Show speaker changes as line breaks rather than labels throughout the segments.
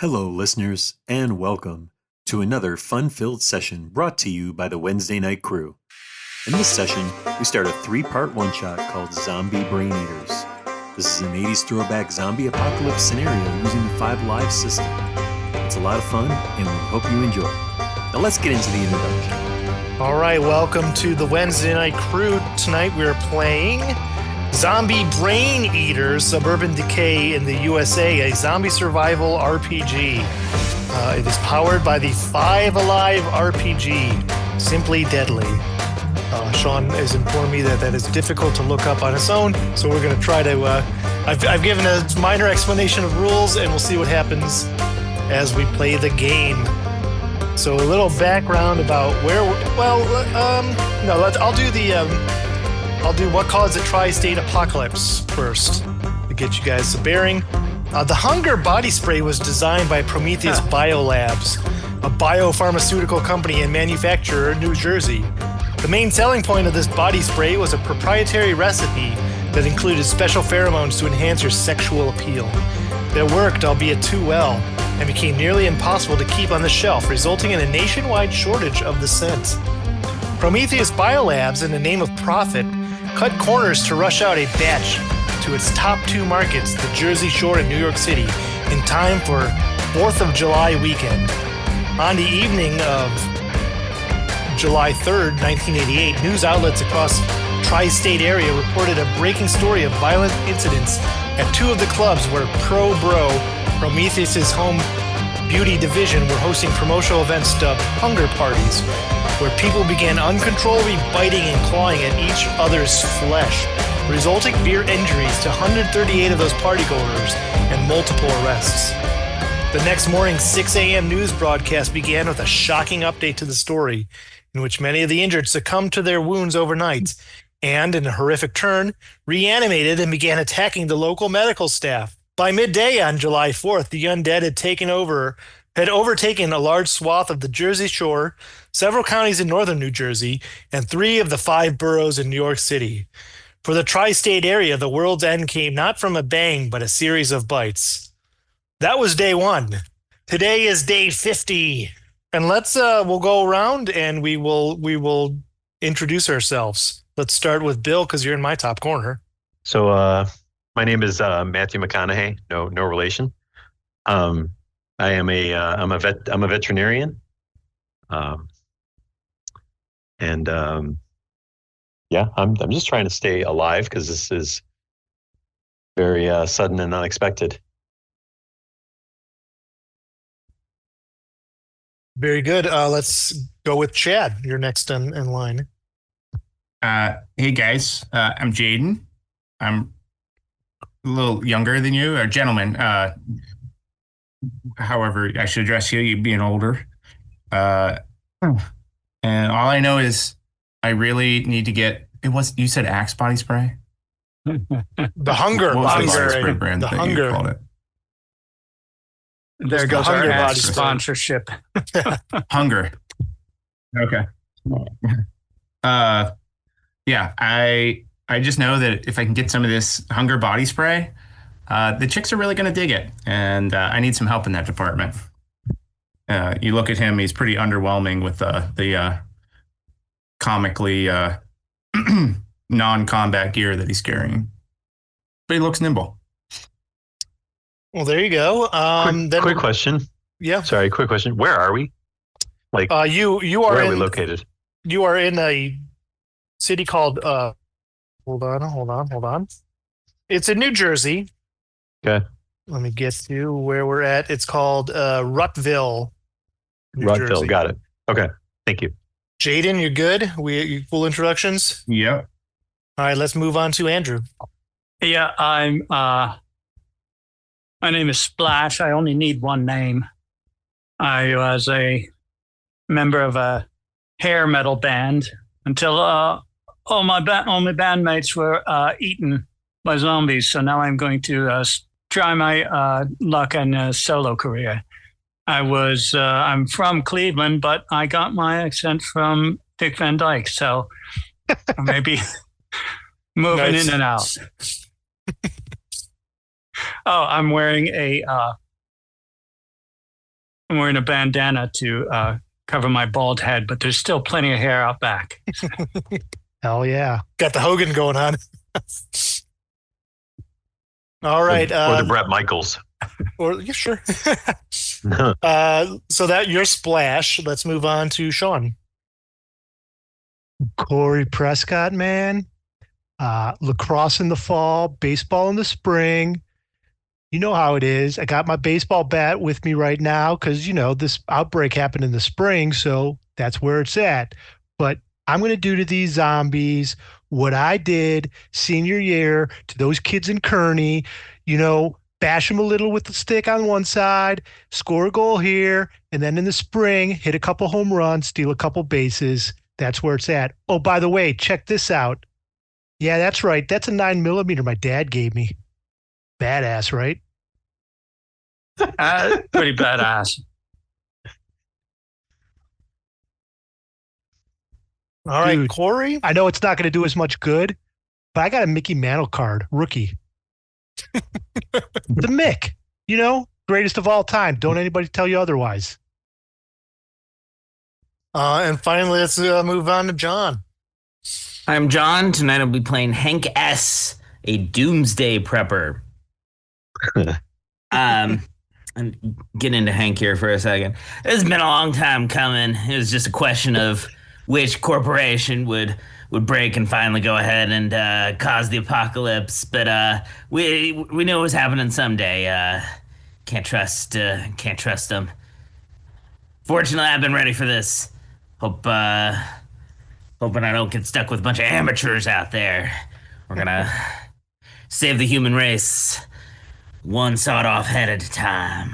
Hello, listeners, and welcome to another fun-filled session brought to you by the Wednesday Night Crew. In this session, we start a 3-part one-shot called Zombie Braineaters. This is an 80s throwback zombie apocalypse scenario using the 5 Live system. It's a lot of fun, and we hope you enjoy. Now let's get into the introduction.
All right, welcome to the Wednesday Night Crew. Tonight we're playing Zombie Braineaters, Suburban Decay in the USA, a zombie survival RPG. It is powered by the 5 Alive RPG, Simply Deadly. Sean has informed me that is difficult to look up on its own, so we're going to try to... I've given a minor explanation of rules, and we'll see what happens as we play the game. So a little background about where... I'll do what caused the tri-state apocalypse first to get you guys a bearing. The Hunger body spray was designed by Prometheus Biolabs, a biopharmaceutical company and manufacturer in New Jersey. The main selling point of this body spray was a proprietary recipe that included special pheromones to enhance your sexual appeal. That worked, albeit too well, and became nearly impossible to keep on the shelf, resulting in a nationwide shortage of the scent. Prometheus Biolabs, in the name of profit, cut corners to rush out a batch to its top 2 markets, the Jersey Shore and New York City, in time for 4th of July weekend. On the evening of July 3rd, 1988, news outlets across tri-state area reported a breaking story of violent incidents at 2 of the clubs where Pro-Bro, Prometheus's home beauty division, were hosting promotional events dubbed Hunger Parties, where people began uncontrollably biting and clawing at each other's flesh, resulting severe injuries to 138 of those partygoers and multiple arrests. The next morning's 6 a.m. news broadcast began with a shocking update to the story, in which many of the injured succumbed to their wounds overnight and, in a horrific turn, reanimated and began attacking the local medical staff. By midday on July 4th, the Undead had overtaken a large swath of the Jersey Shore, several counties in northern New Jersey, and 3 of the 5 boroughs in New York City. For the tri-state area, the world's end came not from a bang, but a series of bites. That was day 1. Today is day 50. And we'll go around and we will introduce ourselves. Let's start with Bill, because you're in my top corner.
So my name is Matthew McConaughey. No relation. I'm a veterinarian. I'm just trying to stay alive because this is very sudden and unexpected.
Very good. Let's go with Chad. You're next in line.
Hey guys, I'm Jaden. I'm a little younger than you, or gentleman. However I should address you being older. And all I know is I really need to get, you said Axe body spray?
The Hunger body spray brand. The Hunger.
Called it?
There goes our Axe sponsorship.
Hunger. Okay. Yeah, I just know that if I can get some of this Hunger body spray, the chicks are really going to dig it, and I need some help in that department. You look at him; he's pretty underwhelming with the comically non-combat gear that he's carrying, but he looks nimble.
Well, there you go.
Quick question.
Yeah.
Sorry, quick question. Where are we? Like,
you are.
Where are we located?
You are in a city called. Hold on. It's in New Jersey.
Okay.
Let me get to where we're at. It's called Ruttville.
Ruttville. Got it. Okay. Thank you.
Jaden, you're good? You full introductions?
Yep.
All right, let's move on to Andrew.
Yeah, my name is Splash. I only need one name. I was a member of a hair metal band until all my bandmates were eaten by zombies. So now I'm going to try my luck in a solo career. I'm from Cleveland, but I got my accent from Dick Van Dyke. So maybe moving in and out. Oh, I'm wearing a I'm wearing a bandana to cover my bald head, but there's still plenty of hair out back.
Hell yeah.
Got the Hogan going on. All right.
Or the Brett Michaels.
Or yeah, sure. So that your splash. Let's move on to Sean.
Corey Prescott, man. Lacrosse in the fall, baseball in the spring. You know how it is. I got my baseball bat with me right now because, this outbreak happened in the spring, so that's where it's at. But I'm going to do to these zombies what I did senior year to those kids in Kearney, bash them a little with the stick on one side, score a goal here, and then in the spring, hit a couple home runs, steal a couple bases. That's where it's at. Oh, by the way, check this out. Yeah, that's right. That's a 9mm my dad gave me. Badass, right?
Pretty badass.
All right,
Dude,
Corey.
I know it's not going to do as much good, but I got a Mickey Mantle card, rookie. The Mick, greatest of all time. Don't anybody tell you otherwise.
And finally, let's move on to John.
I'm John. Tonight I'll be playing Hank S., a doomsday prepper. And get into Hank here for a second. It's been a long time coming. It was just a question of which corporation would break and finally go ahead and cause the apocalypse. But we knew it was happening someday. Can't trust them. Fortunately, I've been ready for this. Hoping I don't get stuck with a bunch of amateurs out there. We're gonna save the human race one sawed-off head at a time.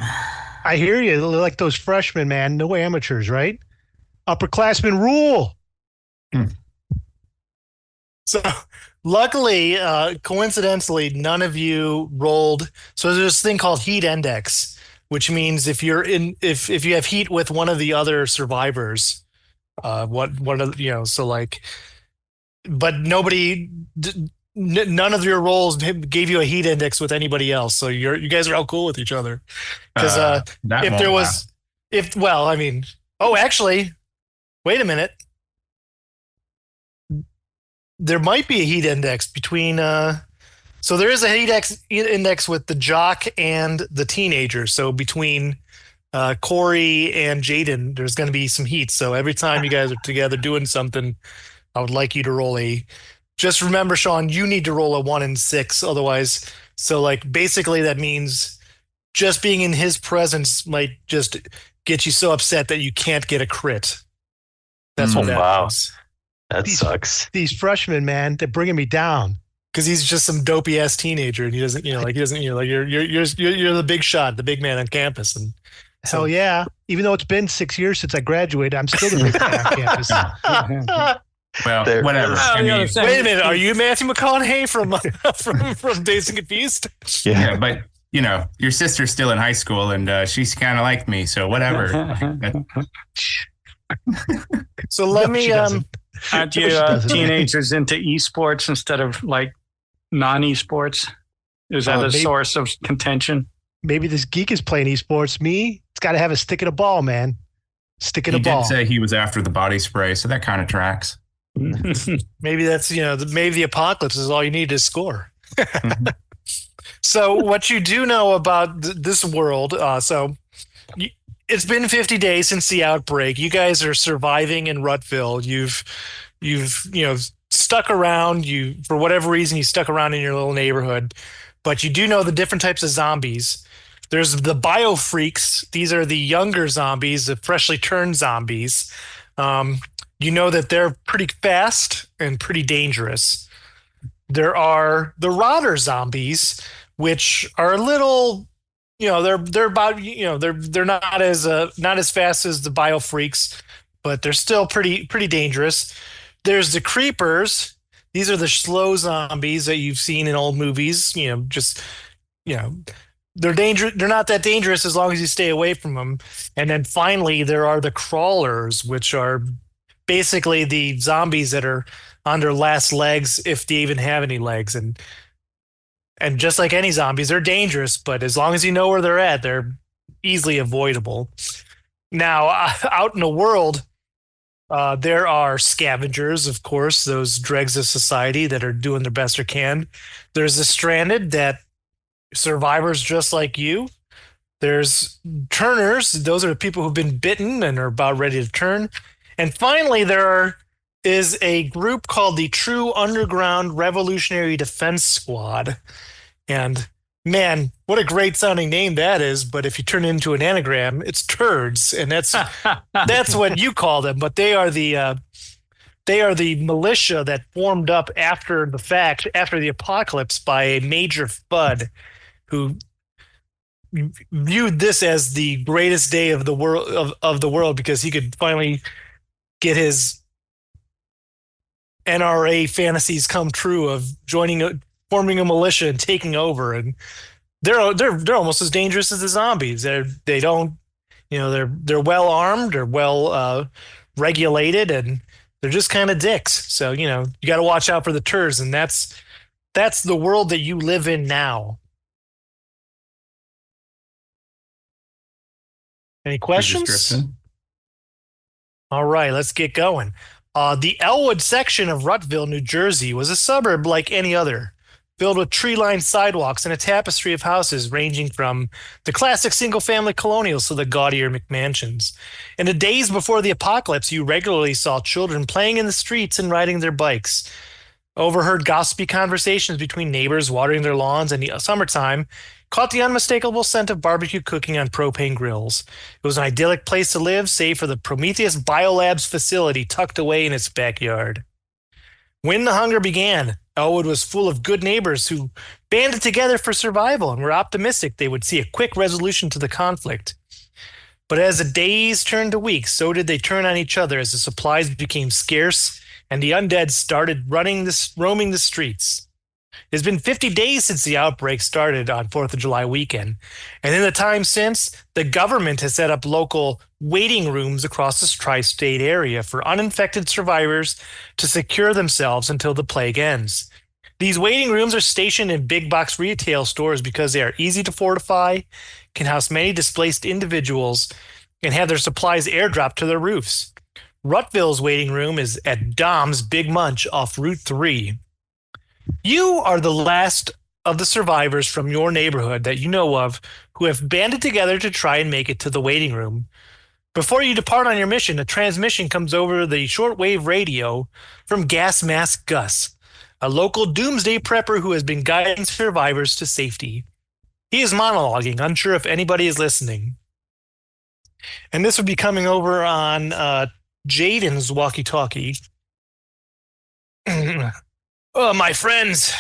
I hear you. They're like those freshmen, man. No amateurs, right? Upperclassmen rule.
So luckily, coincidentally, none of you rolled. So there's this thing called heat index, which means if you have heat with one of the other survivors, but nobody, none of your rolls gave you a heat index with anybody else. So you guys are all cool with each other. Because actually, wait a minute. There might be a heat index between. So there is a heat index with the jock and the teenager. So between Corey and Jaden, there's going to be some heat. So every time you guys are together doing something, I would like you to roll just remember, Sean, you need to roll a 1 in 6. Otherwise, so basically that means just being in his presence might just get you so upset that you can't get a crit. That's what that means.
That sucks.
These freshmen, man, they're bringing me down.
Because he's just some dopey ass teenager, and he doesn't, you're the big shot, the big man on campus, and
hell yeah. Even though it's been 6 years since I graduated, I'm still the big man on campus.
Well, whatever.
Wait a minute, are you Matthew McConaughey from Dazed and Confused?
Yeah, but your sister's still in high school, and she's kind of like me, so whatever.
So let me.
Aren't you teenagers into esports instead of non-esports? Is that a source of contention?
Maybe this geek is playing esports. Me, it's got to have a stick in a ball, man. Stick in a ball.
He did say he was after the body spray, so that kind of tracks.
Maybe that's maybe the apocalypse is all you need to score. So what you do know about this world? It's been 50 days since the outbreak. You guys are surviving in Rutville. You've stuck around. For whatever reason, you stuck around in your little neighborhood. But you do know the different types of zombies. There's the biofreaks. These are the younger zombies, the freshly turned zombies. You know that they're pretty fast and pretty dangerous. There are the rotter zombies, which are a little. They're about they're not as fast as the biofreaks, but they're still pretty dangerous. There's the creepers. These are the slow zombies that you've seen in old movies. They're dangerous. They're not that dangerous as long as you stay away from them. And then finally, there are the crawlers, which are basically the zombies that are on their last legs, if they even have any legs. And just like any zombies, they're dangerous, but as long as you know where they're at, they're easily avoidable. Now, out in the world, there are scavengers, of course, those dregs of society that are doing their best they can. There's the stranded that survivors just like you. There's turners. Those are the people who've been bitten and are about ready to turn. And finally, is a group called the True Underground Revolutionary Defense Squad. And man, what a great sounding name that is. But if you turn it into an anagram, it's turds. And that's what you call them. But they are the militia that formed up after the fact, after the apocalypse, by a major FUD who viewed this as the greatest day of the world because he could finally get his NRA fantasies come true of forming a militia and taking over. And they're almost as dangerous as the zombies. They're well armed, they're well regulated, and they're just kind of dicks. So you got to watch out for the turds, and that's the world that you live in now. Any questions? All right, let's get going. The Elwood section of Ruttville, New Jersey, was a suburb like any other, filled with tree-lined sidewalks and a tapestry of houses ranging from the classic single-family colonials to the gaudier McMansions. In the days before the apocalypse, you regularly saw children playing in the streets and riding their bikes. Overheard gossipy conversations between neighbors watering their lawns in the summertime, caught the unmistakable scent of barbecue cooking on propane grills. It was an idyllic place to live, save for the Prometheus Biolabs facility tucked away in its backyard. When the hunger began, Elwood was full of good neighbors who banded together for survival and were optimistic they would see a quick resolution to the conflict. But as the days turned to weeks, so did they turn on each other as the supplies became scarce and the undead started roaming the streets. It's been 50 days since the outbreak started on 4th of July weekend, and in the time since, the government has set up local waiting rooms across this tri-state area for uninfected survivors to secure themselves until the plague ends. These waiting rooms are stationed in big box retail stores because they are easy to fortify, can house many displaced individuals, and have their supplies airdropped to their roofs. Ruttville's waiting room is at Dom's Big Munch off Route 3. You are the last of the survivors from your neighborhood that you know of who have banded together to try and make it to the waiting room. Before you depart on your mission, a transmission comes over the shortwave radio from Gas Mask Gus, a local doomsday prepper who has been guiding survivors to safety. He is monologuing, unsure if anybody is listening. And this would be coming over on Jaden's walkie-talkie. Oh, my friends,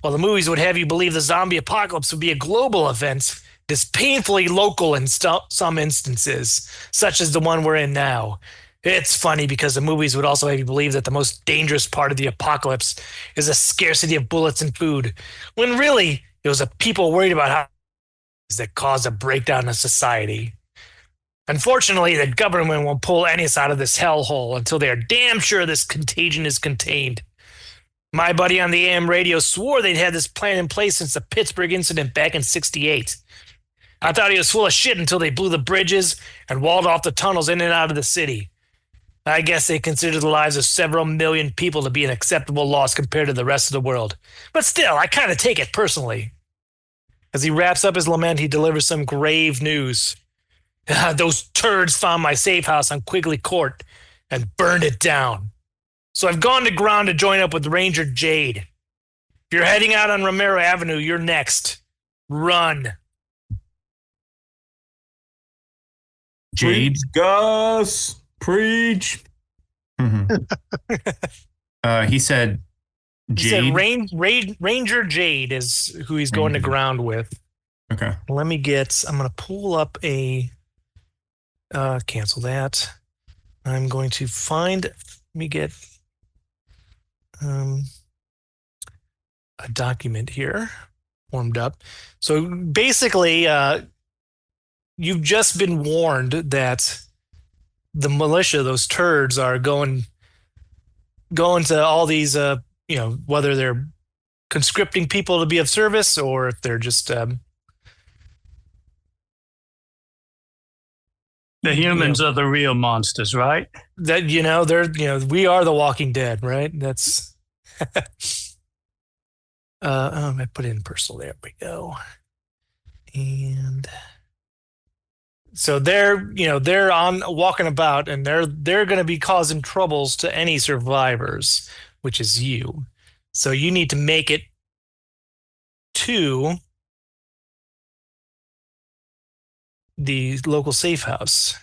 while the movies would have you believe the zombie apocalypse would be a global event, it is painfully local in some instances, such as the one we're in now. It's funny because the movies would also have you believe that the most dangerous part of the apocalypse is a scarcity of bullets and food, when really it was the people worried about how that caused a breakdown in society. Unfortunately, the government won't pull any out of this hellhole until they are damn sure this contagion is contained. My buddy on the AM radio swore they'd had this plan in place since the Pittsburgh incident back in '68. I thought he was full of shit until they blew the bridges and walled off the tunnels in and out of the city. I guess they consider the lives of several million people to be an acceptable loss compared to the rest of the world. But still, I kind of take it personally. As he wraps up his lament, he delivers some grave news. Those turds found my safe house on Quigley Court and burned it down. So I've gone to ground to join up with Ranger Jade. If you're heading out on Romero Avenue, you're next. Run.
Jade.
Preach, Gus. Preach.
He said
He said
Jade.
Ranger Jade is who he's going to ground with.
Okay.
I'm going to pull up cancel that. I'm going to let me get a document here warmed up. So basically, you've just been warned that the militia, those turds, are going to all these, whether they're conscripting people to be of service or if they're just
The humans are the real monsters, right?
That we are the Walking Dead, right? That's I put in personal. There we go. And so they're on walking about, and they're going to be causing troubles to any survivors, which is you. So you need to make it to the local safe house.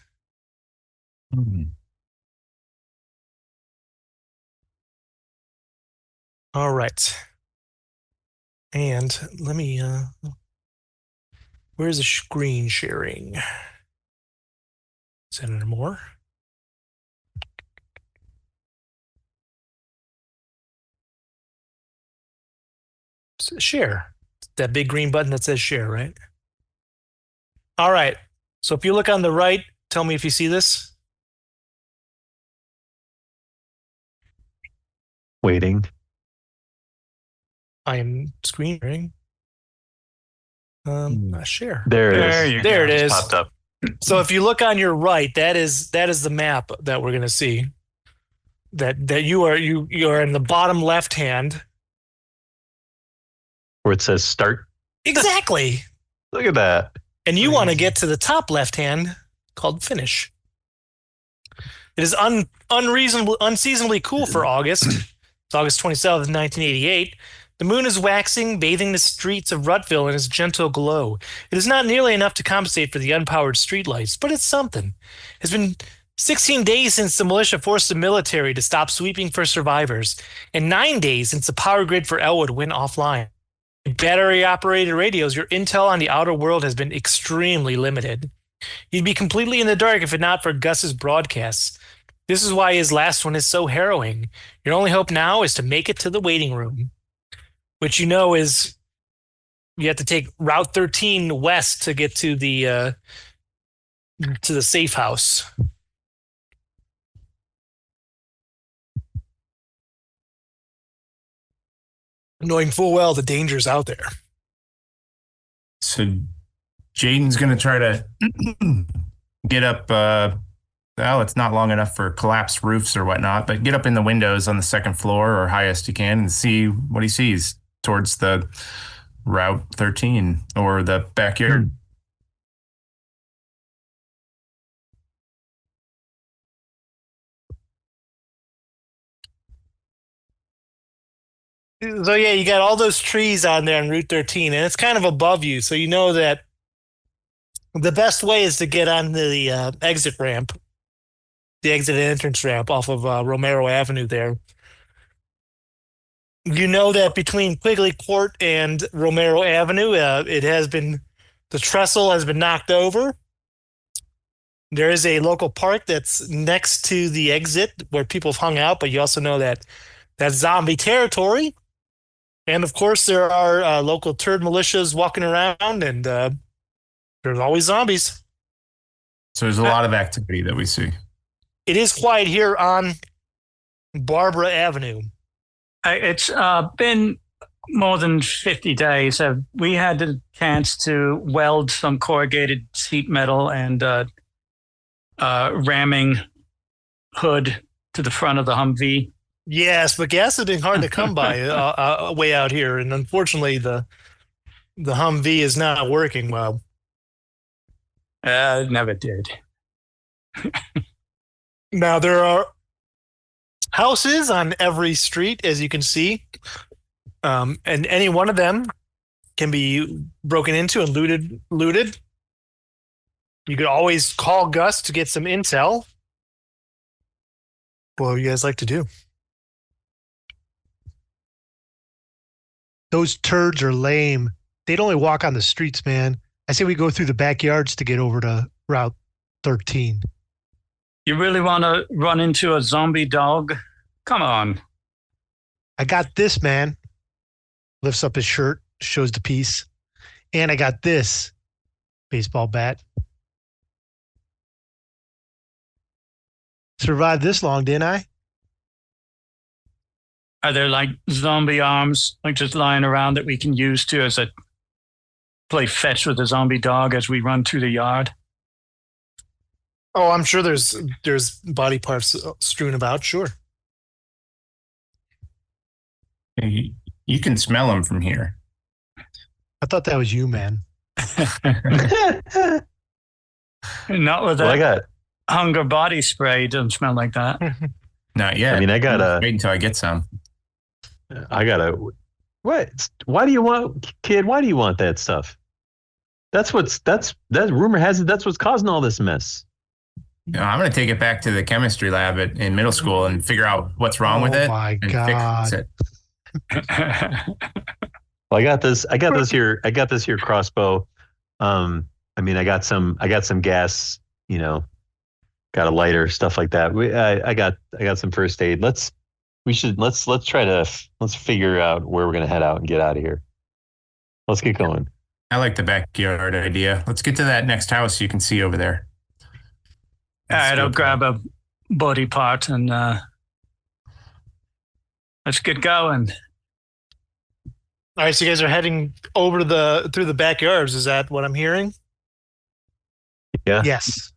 All right. And let me where's the screen sharing? Is that under more? Share. That big green button that says share, right? All right. So if you look on the right, tell me if you see this.
Waiting.
I am screen sharing. Share.
There it is.
There it is.
Popped up.
So if you look on your right, that is the map that we're going to see. That you are in the bottom left hand.
Where it says start.
Exactly.
Look at that.
And you want to get to the top left hand called finish. It is unseasonably cool for August. It's August 27th, 1988. The moon is waxing, bathing the streets of Ruttville in its gentle glow. It is not nearly enough to compensate for the unpowered streetlights, but it's something. It's been 16 days since the militia forced the military to stop sweeping for survivors, and 9 days since the power grid for Elwood went offline. With battery-operated radios, your intel on the outer world has been extremely limited. You'd be completely in the dark if it not for Gus's broadcasts. This is why his last one is so harrowing. Your only hope now is to make it to the waiting room, which is you have to take Route 13 west to get to the safe house. Knowing full well the danger's out there.
So Jaden's going to try to get up. Well, it's not long enough for collapsed roofs or whatnot, but get up in the windows on the second floor or highest you can and see what he sees towards the Route 13 or the backyard.
So yeah, you got all those trees on there on Route 13, and it's kind of above you, so you know that the best way is to get on the exit ramp, the exit and entrance ramp off of Romero Avenue there. You know that between Quigley Court and Romero Avenue, the trestle has been knocked over. There is a local park that's next to the exit where people have hung out, but you also know that that's zombie territory. And of course, there are local turd militias walking around, and there's always zombies.
So there's a lot of activity that we see.
It is quiet here on Barbara Avenue.
It's been more than 50 days. We had the chance to weld some corrugated sheet metal and ramming hood to the front of the Humvee.
Yes, but gas has been hard to come by way out here, and unfortunately, the Humvee is not working well.
It never did.
Now there are houses on every street, as you can see, and any one of them can be broken into and looted. You could always call Gus to get some intel. What would you guys like to do?
Those turds are lame. They'd only walk on the streets, man. I say we go through the backyards to get over to Route 13.
You really want to run into a zombie dog? Come on.
I got this, man. Lifts up his shirt, shows the piece. And I got this baseball bat. Survived this long, didn't I?
Are there like zombie arms like just lying around that we can use to play fetch with a zombie dog as we run through the yard?
Oh, I'm sure there's body parts strewn about. Sure.
You can smell them from here.
I thought that was you, man.
Not with
Well, I
that
got.
hunger body spray. It doesn't smell like that.
Not yet.
I mean, I got
wait until I get some.
What? Why do you want, kid? Why do you want that stuff? That rumor has it. That's what's causing all this mess.
I'm going to take it back to the chemistry lab in middle school and figure out what's wrong with it.
Oh my
and
God.
fix it.
Well, I got this here crossbow. I mean, I got some gas. Got a lighter, stuff like that. I got some first aid. Let's figure out where we're gonna head out and get out of here. Let's get going.
I like the backyard idea. Let's get to that next house you can see over there.
All right, I'll grab a body part and let's get going.
All right, so you guys are heading over through the backyards. Is that what I'm hearing?
Yeah.
Yes.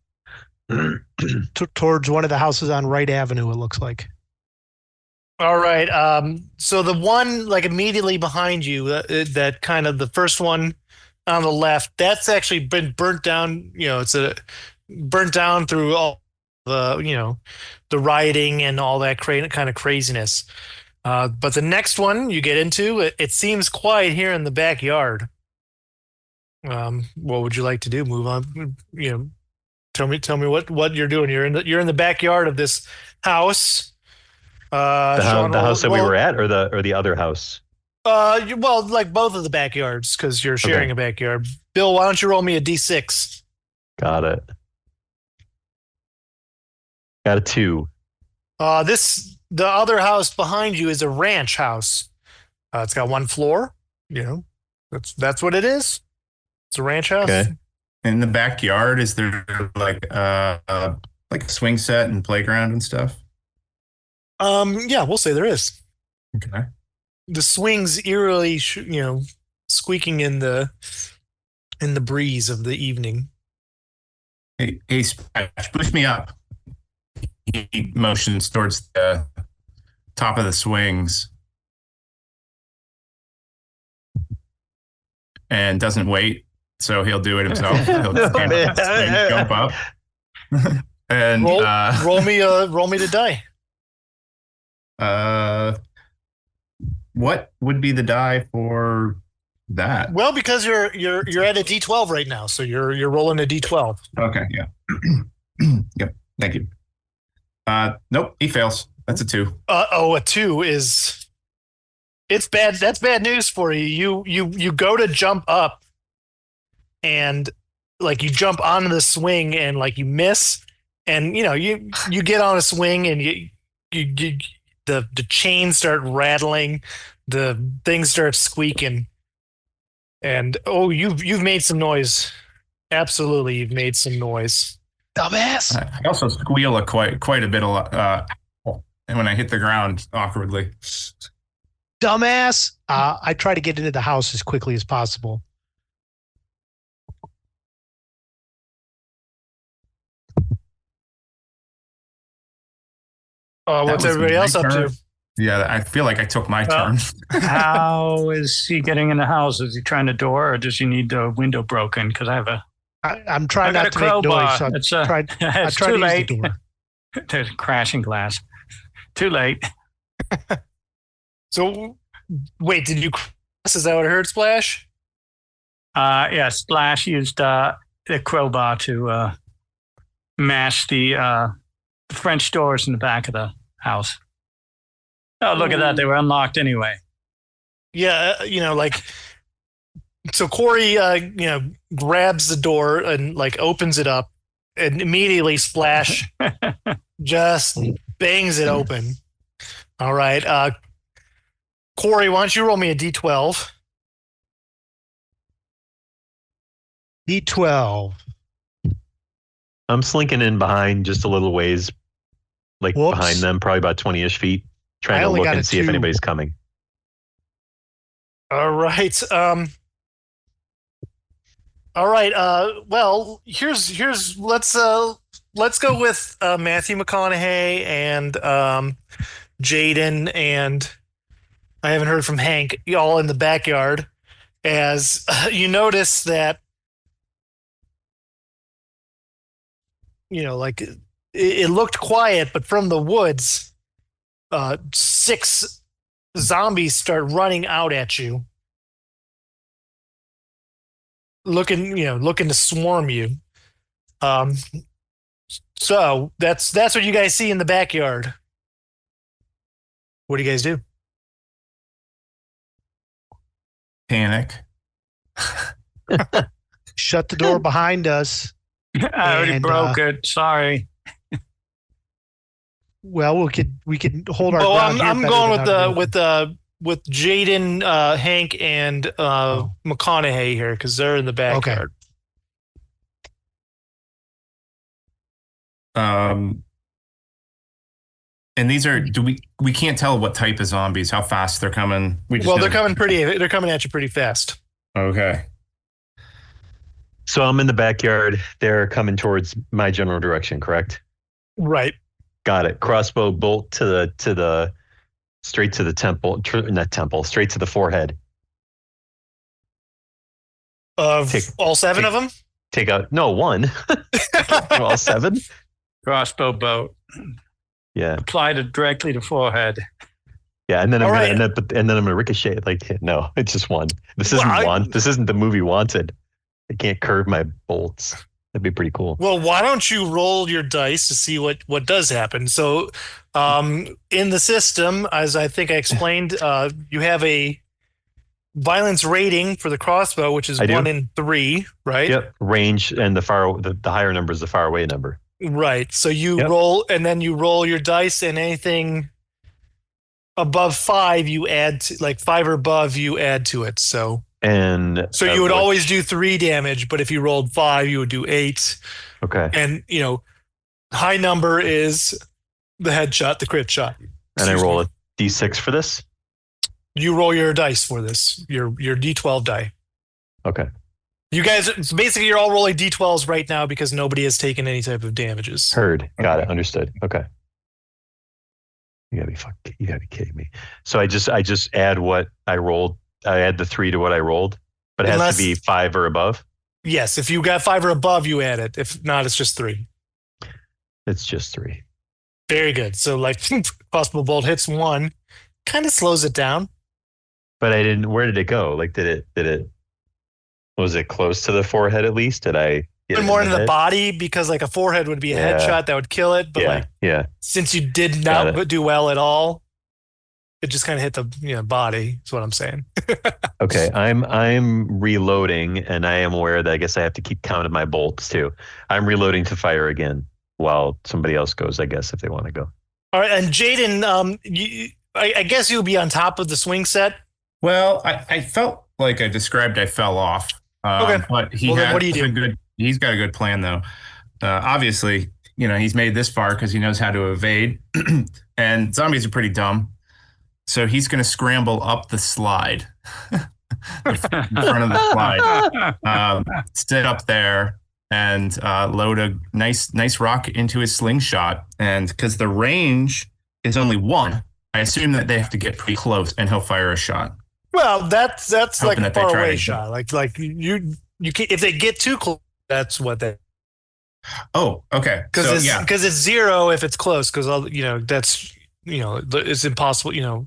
Towards one of the houses on Wright Avenue, it looks like.
All right. So the one like immediately behind you, that kind of the first one on the left, that's actually been burnt down. It's burnt down through all the the rioting and all that kind of craziness. But the next one you get into, it seems quiet here in the backyard. What would you like to do? Move on? Tell me what you're doing. You're in the backyard of this house.
The house that we were at, or the other house.
Well, like both of the backyards, because you're sharing a backyard. Bill, why don't you roll me a d6?
Got it. Got a 2.
The other house behind you is a ranch house. It's got one floor. That's what it is. It's a ranch house.
Okay.
In the backyard, is there like a swing set and playground and stuff?
Yeah, we'll say there is.
Okay.
The swings eerily, squeaking in the breeze of the evening.
Hey, Splash, push me up. He motions towards the top of the swings and doesn't wait, so he'll do it himself. He'll stand up, and jump up, and
roll me the die.
What would be the die for that?
Well, because you're at a D12 right now, so you're rolling a D12.
Okay, yeah. Yep. Thank you. Nope, he fails. That's a 2.
A 2 is it's bad. That's bad news for you. You go to jump up, and like you jump onto the swing, and like you miss, and you get on a swing, and you the chains start rattling, the things start squeaking, and you've made some noise. Absolutely, you've made some noise.
Dumbass.
I also squeal quite a bit and when I hit the ground awkwardly.
Dumbass. I try to get into the house as quickly as possible.
What's everybody else up to?
Yeah, I feel like I took my turn.
How is he getting in the house? Is he trying the door, or does he need the window broken? Because
I'm trying not to make noise. So I tried to use the door.
There's crashing glass. Too late.
So, wait, did you? Is that what I heard, Splash?
Yeah, Splash used the crowbar to mash the French doors in the back of the house. Oh, look at that! They were unlocked anyway.
Yeah, So Corey, grabs the door and like opens it up, and immediately Splash just bangs it open. All right, Corey, why don't you roll me a D12?
D12.
I'm slinking in behind just a little ways, like
Whoops.
behind them, probably about 20-ish feet, trying to look and see if anybody's coming.
All right. All right. Well, here's let's let's go with Matthew McConaughey and Jaden, and I haven't heard from Hank, all in the backyard, as you notice that, like it looked quiet, but from the woods, 6 zombies start running out at you, looking to swarm you. So that's what you guys see in the backyard. What do you guys do?
Panic.
Shut the door behind us.
I already broke it. Sorry.
Well, we could hold our
Oh,
ground here
I'm
better
going
than
with Jaden, Hank, and McConaughey here because they're in the backyard.
And these are we can't tell what type of zombies, how fast they're coming.
They're coming at you pretty fast.
Okay.
So I'm in the backyard. They're coming towards my general direction, correct?
Right.
Got it. Crossbow bolt to the straight to the temple, not temple, straight to the forehead.
Of all 7 of them?
Take out one. All 7?
Crossbow bolt.
Yeah.
Applied it directly to forehead.
Yeah, and then I'm
All
gonna ricochet it. Like, no, it's just one. This isn't the movie Wanted. I can't curve my bolts. That'd be pretty cool.
Well, why don't you roll your dice to see what does happen? So, in the system, as I think I explained, you have a violence rating for the crossbow, which is 1 in 3, right?
Yep. Range and the higher number is the far away number.
Right. So you roll, and then you roll your dice, and anything above 5, you add to, like 5 or above, you add to it. So you would always do 3 damage, but if you rolled 5, you would do 8.
Okay.
And high number is the headshot, the crit shot.
And I roll a d6 for this.
You roll your dice for this, your D12 die.
Okay.
You guys, basically, you're all rolling D12s right now because nobody has taken any type of damages.
Heard. Got it. Understood. Okay. You gotta be kidding me. So I just add what I rolled. I add the 3 to what I rolled, but it has to be 5 or above.
Yes, if you got 5 or above, you add it. If not, it's just 3.
It's just 3.
Very good. So, crossbow bolt hits 1, kind of slows it down.
But I didn't. Where did it go? Like, did it? Was it close to the forehead at least? Did I get it
more into the body? Because a forehead would be a headshot that would kill it. But since you did not do well at all, it just kind of hit the body. Is what I'm saying.
Okay, I'm reloading, and I am aware that I guess I have to keep count of my bolts too. I'm reloading to fire again while somebody else goes. I guess if they want to go.
All right, and Jaden, I guess you'll be on top of the swing set.
Well, I felt like I described. I fell off.
Okay,
but
what do you do?
He's got a good plan though. Obviously, he's made this far because he knows how to evade, and zombies are pretty dumb. So he's going to scramble up the slide, in front of the slide, sit up there, and load a nice rock into his slingshot. And because the range is only 1, I assume that they have to get pretty close, and he'll fire a shot.
Well, that's like a far away shot. Like you can, if they get too close, that's what they.
Oh, okay.
Because it's 0 if it's close. Because that's it's impossible.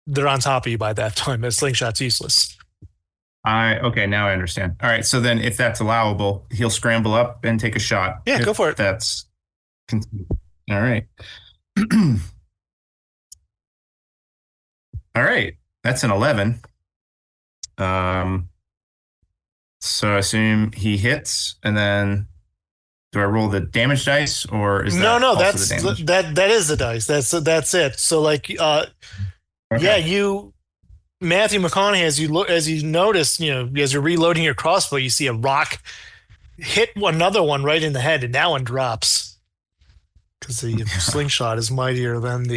They're on top of you by that time. A slingshot's useless.
Okay, now I understand. All right, so then if that's allowable, he'll scramble up and take a shot.
Yeah, go for it.
That's all right. All right, that's an 11. So I assume he hits, and then do I roll the damage dice, or is that
no?
That's
that is the dice. That's it. So okay. Matthew McConaughey, as you notice, as you're reloading your crossbow, you see a rock hit another one right in the head, and that one drops because the slingshot is mightier than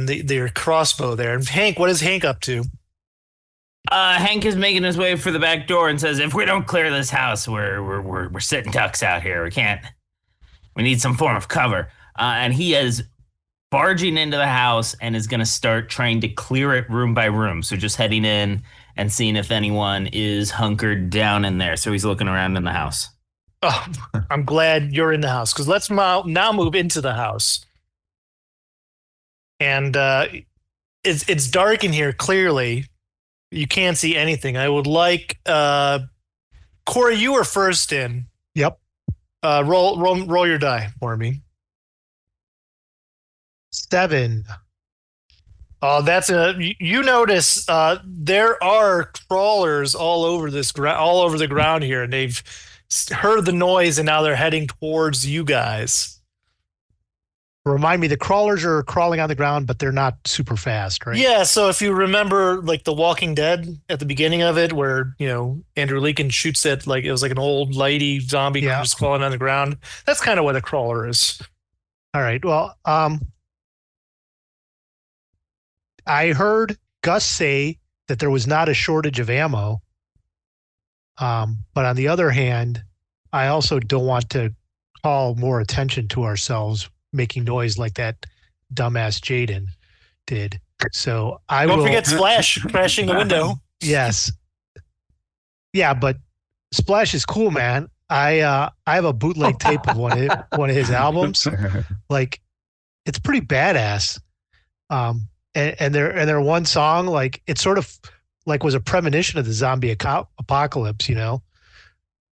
their crossbow there. And Hank, what is Hank up to?
Hank is making his way for the back door and says, "If we don't clear this house, we're sitting ducks out here. We can't. We need some form of cover." And he is barging into the house and is going to start trying to clear it room by room. So just heading in and seeing if anyone is hunkered down in there. So he's looking around in the house.
Oh, I'm glad you're in the house, because let's now move into the house. And it's dark in here. Clearly, you can't see anything. I would like Corey. You were first in.
Yep.
Roll your die for me.
7.
Oh, that's you notice there are crawlers all over all over the ground here, and they've heard the noise and now they're heading towards you guys.
Remind me, the crawlers are crawling on the ground, but they're not super fast, right?
Yeah, so if you remember like The Walking Dead at the beginning of it, where Andrew Lincoln shoots at it was like an old lady zombie just crawling on the ground. That's kind of what a crawler is.
All right. Well, I heard Gus say that there was not a shortage of ammo. But on the other hand, I also don't want to call more attention to ourselves making noise like that dumbass Jaden did. So
Don't forget Splash crashing the window.
Yes. Yeah, but Splash is cool, man. I have a bootleg tape of one of his albums. Like, it's pretty badass. And their one song, like, it sort of like was a premonition of the zombie apocalypse.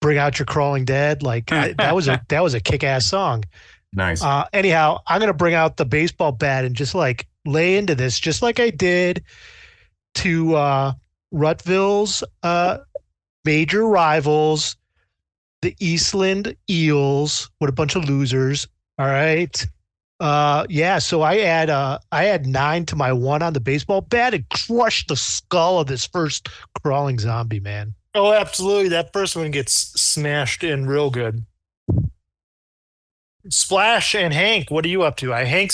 Bring out your crawling dead. Like, that was a kick-ass song.
Nice.
Anyhow, I'm gonna bring out the baseball bat and just like lay into this, just like I did to Ruttville's major rivals, the Eastland Eels. What a bunch of losers! All right. So I had 9 to my 1 on the baseball bat and crushed the skull of this first crawling zombie, man.
Oh, absolutely. That first one gets smashed in real good. Splash and Hank, what are you up to?
Hank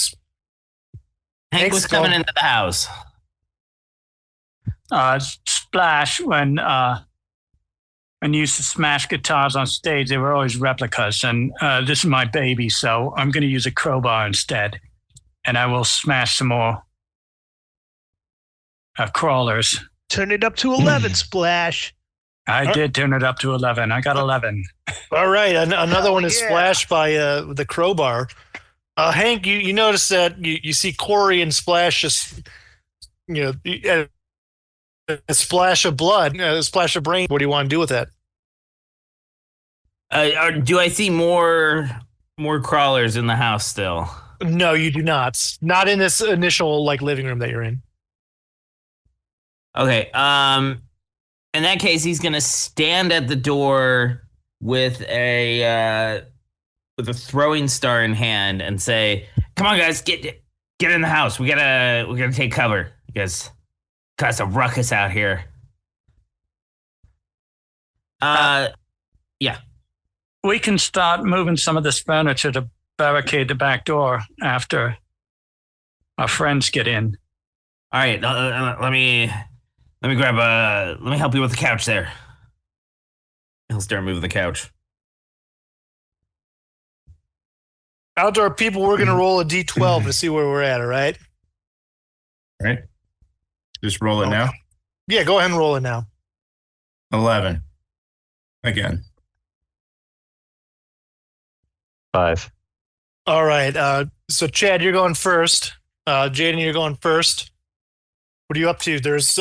was coming into the house.
Splash, when used to smash guitars on stage, they were always replicas, and this is my baby, so I'm going to use a crowbar instead, and I will smash some more crawlers.
Turn it up to 11, Splash.
I did turn it up to 11. I got 11.
All right, another one is splashed by the crowbar. Hank, you notice that you see Corey and Splash just, a splash of blood, a splash of brain. What do you want to do with that?
Do I see more crawlers in the house still?
No, you do not. Not in this initial living room that you're in.
Okay. In that case, he's gonna stand at the door with a throwing star in hand and say, "Come on, guys, get in the house. We gotta take cover. You guys caused a ruckus out here." Yeah.
We can start moving some of this furniture to barricade the back door after our friends get in.
All right, let me help you with the couch there. He'll start moving the couch.
Outdoor people, we're going to roll a D12 to see where we're at, all right?
All right. Just roll it now.
Yeah, go ahead and roll it now.
11. Again.
5.
All right. So, Chad, you're going first. Jaden, you're going first. What are you up to? There's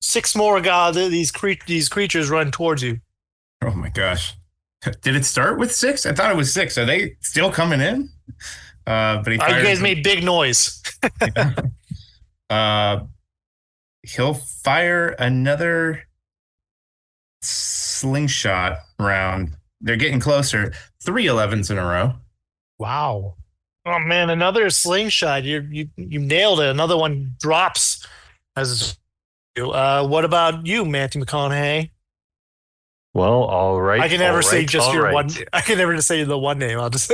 6 more these creatures run towards you.
Oh my gosh. Did it start with 6? I thought it was 6. Are they still coming in? But
you guys made big noise.
He'll fire another slingshot round. They're getting closer. 3 11s in a row.
Wow.
Oh man, another slingshot. You nailed it. Another one drops. What about you, Matthew McConaughey?
Well, all right.
I can never say just your
right.
one. I can never just say the one name. I'm always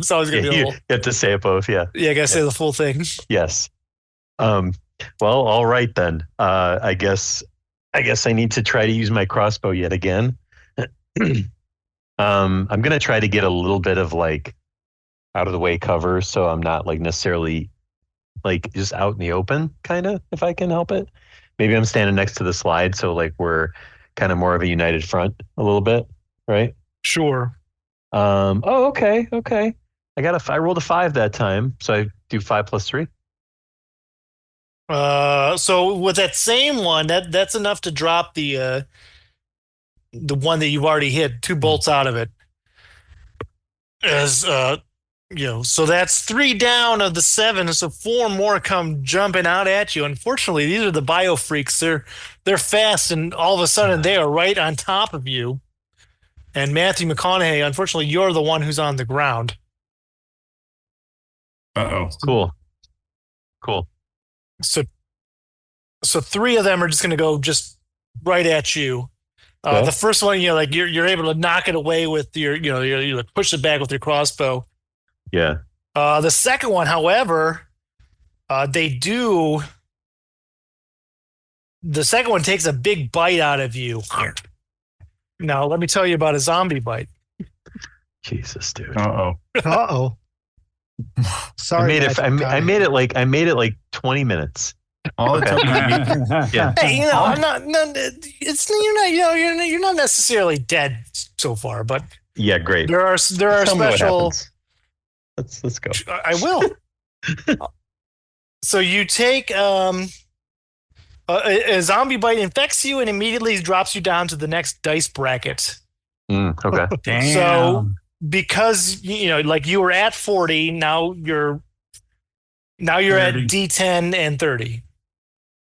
gonna be a little.
You have to say it both. Yeah.
Yeah, I gotta say the full thing.
Yes. Well, all right then. I guess I need to try to use my crossbow yet again. I'm gonna try to get a little bit of like out of the way cover, so I'm not like necessarily like just out in the open, kind of, if I can help it. Maybe I'm standing next to the slide, so like we're kind of more of a united front a little bit, right?
Sure.
Oh, okay, okay. I rolled a 5 that time, so I do 5 plus 3.
So with that same one, that's enough to drop the one that you've already hit 2 bolts out of it. As so that's 3 down of the 7, so 4 more come jumping out at you. Unfortunately, these are the bio freaks. They're fast, and all of a sudden they are right on top of you. And Matthew McConaughey, unfortunately, you're the one who's on the ground.
Uh-oh.
Cool. Cool.
So 3 of them are just going to go just right at you.
Okay.
The first one, like you're able to knock it away with you push it back with your crossbow.
Yeah.
The second one, however, the second one takes a big bite out of you. Now, let me tell you about a zombie bite.
Jesus, dude.
Uh-oh.
Uh-oh. Sorry.
I made it like 20 minutes.
All it took me.
Yeah.
Hey, I'm not. No, it's you're not necessarily dead so far, but
Yeah, great.
there are
Tell me what
special.
happens. Let's go.
I will. So you take a zombie bite infects you and immediately drops you down to the next dice bracket.
Okay.
Damn.
So because like you were at 40, now you're
30.
at D10 and 30.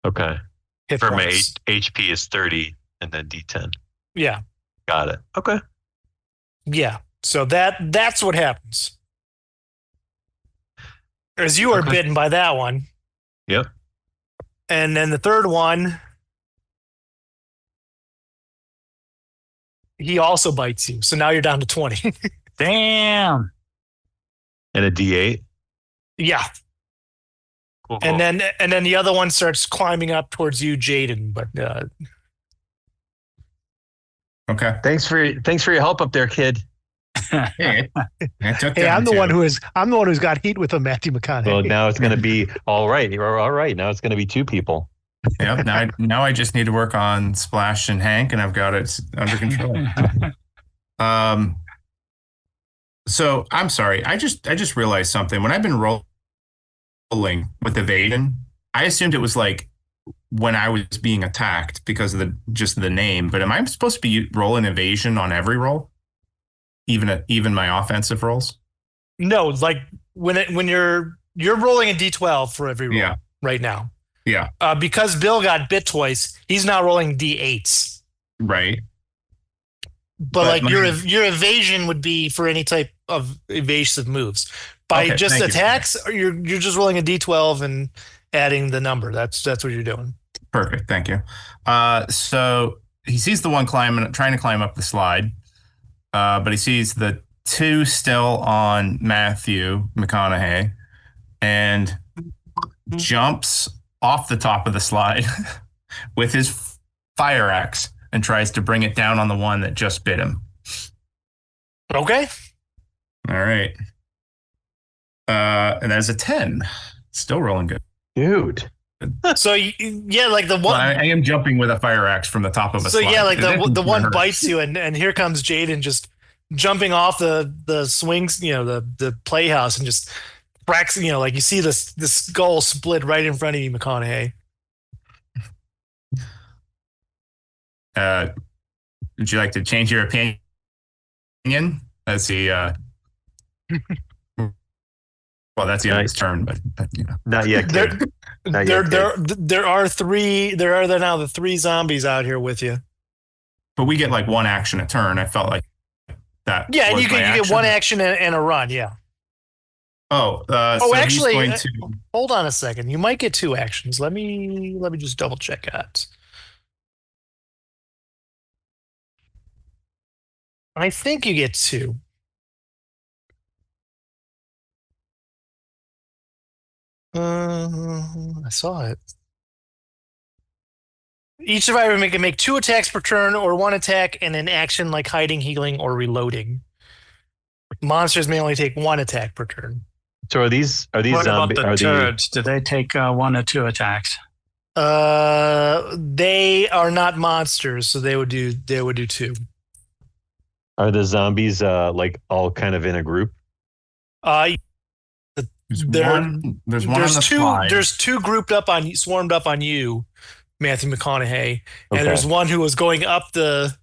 Okay.
Hit
For my
points.
HP is 30 and then D10.
Yeah.
Got it. Okay.
Yeah. So that's what happens. As you are
Okay.
bitten by that one.
Yep.
And then the third one, he also bites you. So now you're down to 20.
Damn.
And a D8.
Yeah.
Cool, cool.
And then the other one starts climbing up towards you, Jaden. But
Okay.
Thanks for your help up there, kid.
Hey, I took
Hey,
down
I'm the
2.
one who's got heat with him, Matthew McConaughey.
Well, now it's going to be all right. All right. Now it's going to be 2 people.
Yep. Now I just need to work on Splash and Hank, and I've got it under control. So I'm sorry. I just realized something. When I've been rolling with evasion, I assumed it was like when I was being attacked because of the name. But am I supposed to be rolling evasion on every roll, even my offensive rolls?
no, like when you're rolling a D12 for every roll
Yeah.
right now.
Yeah.
Because Bill got bit twice, he's now rolling D8s.
Right.
But like
my-
your evasion would be for any type of evasive moves. By
Okay,
just
thank you.
attacks, you're just rolling a D12 and adding the number. That's what you're doing.
Perfect. Thank you. So he sees the one trying to climb up the slide, but he sees the 2 still on Matthew McConaughey and jumps off the top of the slide with his fire axe and tries to bring it down on the one that just bit him.
Okay.
All right. And that's a 10. Still rolling good.
Dude.
So yeah, like the
Well,
one.
I am jumping with a fire axe from the top of a
So
slide.
yeah, like the
That
one
hurts.
bites you, and here comes Jaden just jumping off the swings, the playhouse, and just cracks. Like you see the skull split right in front of you, McConaughey.
Would you like to change your opinion? Let's see. Well, that's the end of his turn, but
Not yet, kid. Not yet, kid.
There are now the 3 zombies out here with you.
But we get like 1 action a turn. I felt like that.
Yeah,
was
you
my
get 1 action and a run. Yeah.
Oh, so
actually,
he's going to.
Hold on a second. You might get 2 actions. Let me just double check that. I think you get 2. I saw it. Each survivor can make 2 attacks per turn or 1 attack and an action like hiding, healing, or reloading. Monsters may only take 1 attack per turn.
So are these
What about
zombie?
the turds? Do they take 1 or 2 attacks?
They are not monsters, so they would do 2.
Are the zombies like all kind of in a group?
There's
There-
one on the
There's
slide.
2 swarmed up on you, Matthew McConaughey, and
Okay.
there's one who was going up the.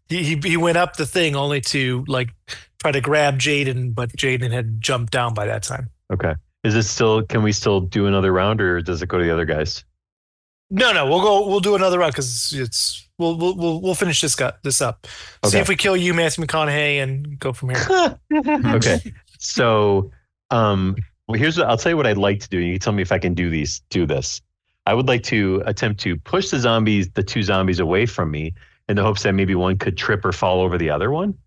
He went up the thing only to like try to grab Jaden, but Jaden had jumped down by that time.
Okay. Is it still? Can we still do another round, or does it go to the other guys?
No, we'll do another round because we'll finish this up. See
Okay.
if we kill you, Matthew McConaughey, and go from here.
Okay. So, well, I'll tell you what I'd like to do. You can tell me if I can do this. I would like to attempt to push the 2 zombies away from me in the hopes that maybe one could trip or fall over the other one.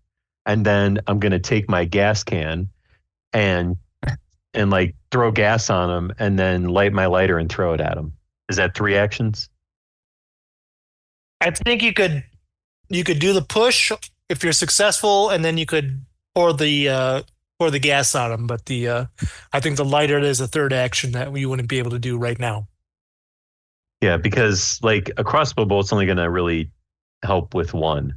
And then I'm going to take my gas can and like throw gas on them and then light my lighter and throw it at them. Is that 3 actions?
I think you could do the push if you're successful, and then you could pour the gas on them. But I think the lighter is a 3rd action that you wouldn't be able to do right now.
Yeah, because like a crossbow bolt's only going to really help with 1.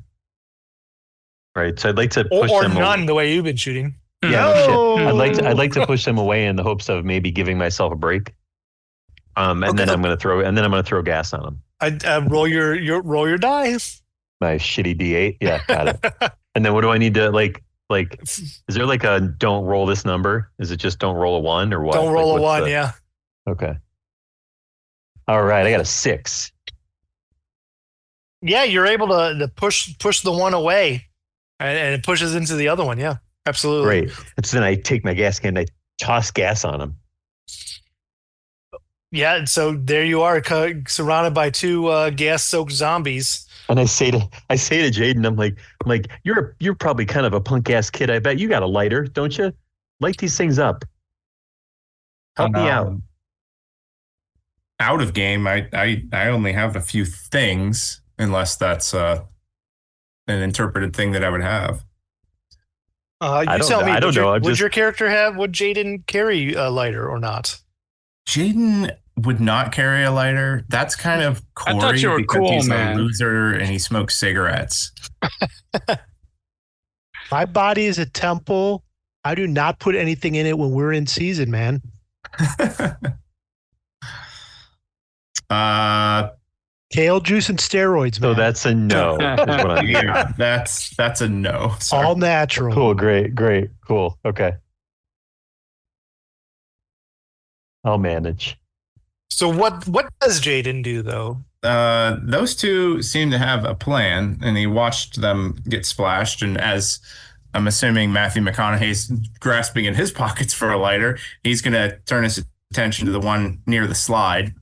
Right. So I'd like to push
Or
them
none, the way you've been shooting.
Yeah, no shit. I'd like to push them away in the hopes of maybe giving myself a break. And then I'm going to throw gas on them.
I roll your die.
My shitty D8. Yeah, got it. And then what do I need to like? Is there like a don't roll this number? Is it just don't roll a 1 or what?
Don't roll
Like,
a
what's
1. Yeah.
Okay. All right, I got a 6.
Yeah, you're able to push the 1 away, and it pushes into the other one. Yeah, absolutely.
Great. And so then I take my gas can and I toss gas on them.
Yeah, and so there you are, surrounded by 2 gas-soaked zombies.
And I say to Jaden, I'm like, you're probably kind of a punk ass kid. I bet you got a lighter, don't you? Light these things up. Help me out.
Out of game, I only have a few things, unless that's an interpreted thing that I would have.
You tell me.
I don't know.
Would your character have? Would Jaden carry a lighter or not?
Jaden would not carry a lighter. That's kind of Corey,
I thought you were
because
cool,
he's
man.
a loser and he smokes cigarettes.
My body is a temple. I do not put anything in it when we're in season, man. Kale juice and steroids, man.
So that's a no. Is what I'm hearing.
Yeah, that's a no. Sorry.
all natural.
Cool. Great. Cool. Okay. I'll manage.
So what does Jaden do though?
Those 2 seem to have a plan, and he watched them get splashed. And as I'm assuming Matthew McConaughey's grasping in his pockets for a lighter, he's going to turn his attention to the one near the slide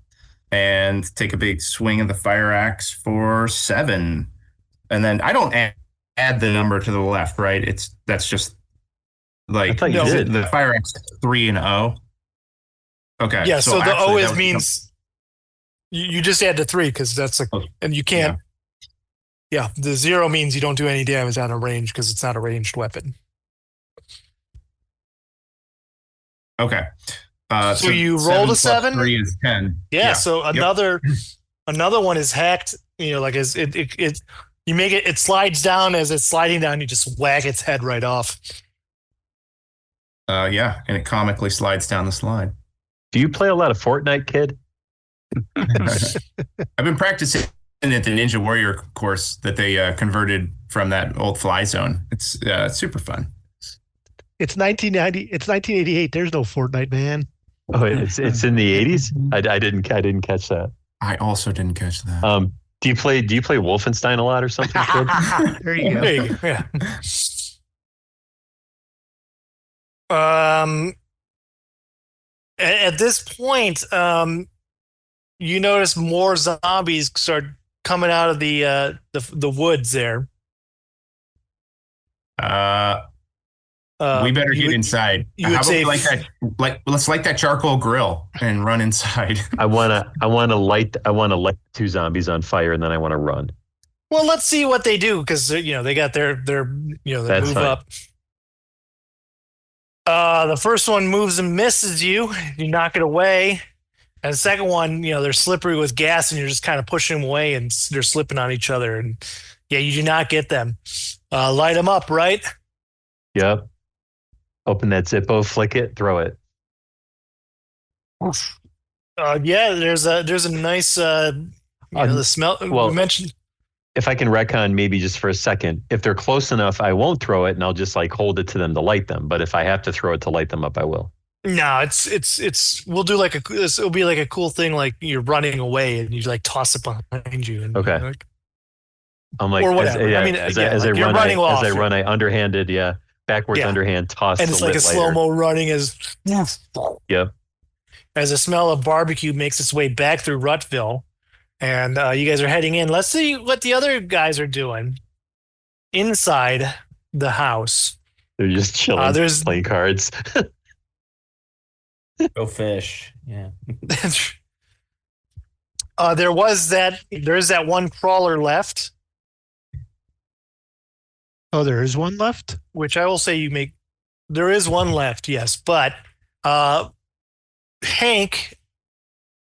and take a big swing of the fire axe for 7. And then I don't add the number to the left, right? That's just like
I thought you did.
The fire axe 3 and O. Okay.
Yeah, so the
actually,
O
that
is
would
means you just add the 3 because that's and you can't. Yeah, the 0 means you don't do any damage out of range because it's not a ranged weapon.
Okay.
So you rolled a 7?
3 is 10.
Yeah. So another one is hacked. You know, like as it you make it slides down. As it's sliding down, you just whack its head right off.
Yeah, and it comically slides down the slide.
Do you play a lot of Fortnite, kid?
I've been practicing at the Ninja Warrior course that they converted from that old Fly Zone. It's super fun.
It's 1990. It's 1988. There's no Fortnite, man.
Oh, it's in the 80s. I didn't catch that.
I also didn't catch that.
Do you play Wolfenstein a lot or something, kid?
There you go.
There you go. Yeah. At this point, you notice more zombies start coming out of the woods there.
We better get inside.
you
How
would
about
say
we let's light that charcoal grill and run inside.
I wanna light 2 zombies on fire, and then I want to run.
Well, let's see what they do because they got their they
That's
move
fine.
up. The first one moves and misses you. You knock it away. And the second one, they're slippery with gas, and you're just kind of pushing them away, and they're slipping on each other. And yeah, you do not get them. Light them up, right?
Yep. Open that Zippo, flick it, throw it.
Yeah, there's a nice the smell.
well,
we mentioned.
If I can retcon maybe just for a second, if they're close enough, I won't throw it, and I'll just hold it to them to light them. But if I have to throw it to light them up, I will.
No, it's we'll do it'll be like a cool thing, like you're running away and you toss it behind you. And,
Okay. I'm like,
or whatever.
as I run, I underhanded, backwards underhand toss.
And it's
the
like a slow mo running as
Yep.
As the smell of barbecue makes its way back through Ruttville, and you guys are heading in. Let's see what the other guys are doing inside the house.
They're just chilling, playing cards.
Go fish. Yeah.
There's that one crawler left.
Oh, there is one left?
Which I will say there is one left, yes. But Hank,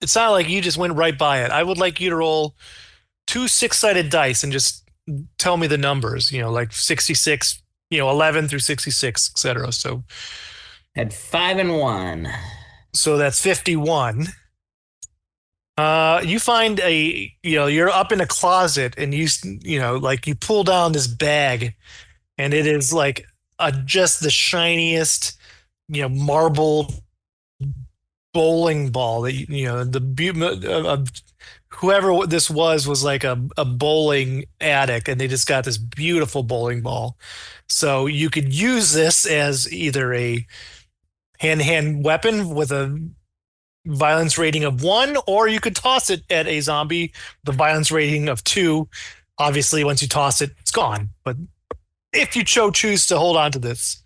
it's not like you just went right by it. I would like you to roll 2 6-sided dice and just tell me the numbers, like 66, 11 through 66, etc. So
had 5 and 1.
So that's 51. You find you're up in a closet and you pull down this bag, and it is like just the shiniest, marble bowling ball that whoever this was like a bowling addict, and they just got this beautiful bowling ball. So you could use this as either a hand-to-hand weapon with a violence rating of 1, or you could toss it at a zombie with a violence rating of 2. Obviously, once you toss it, it's gone. But if you choose to hold on to this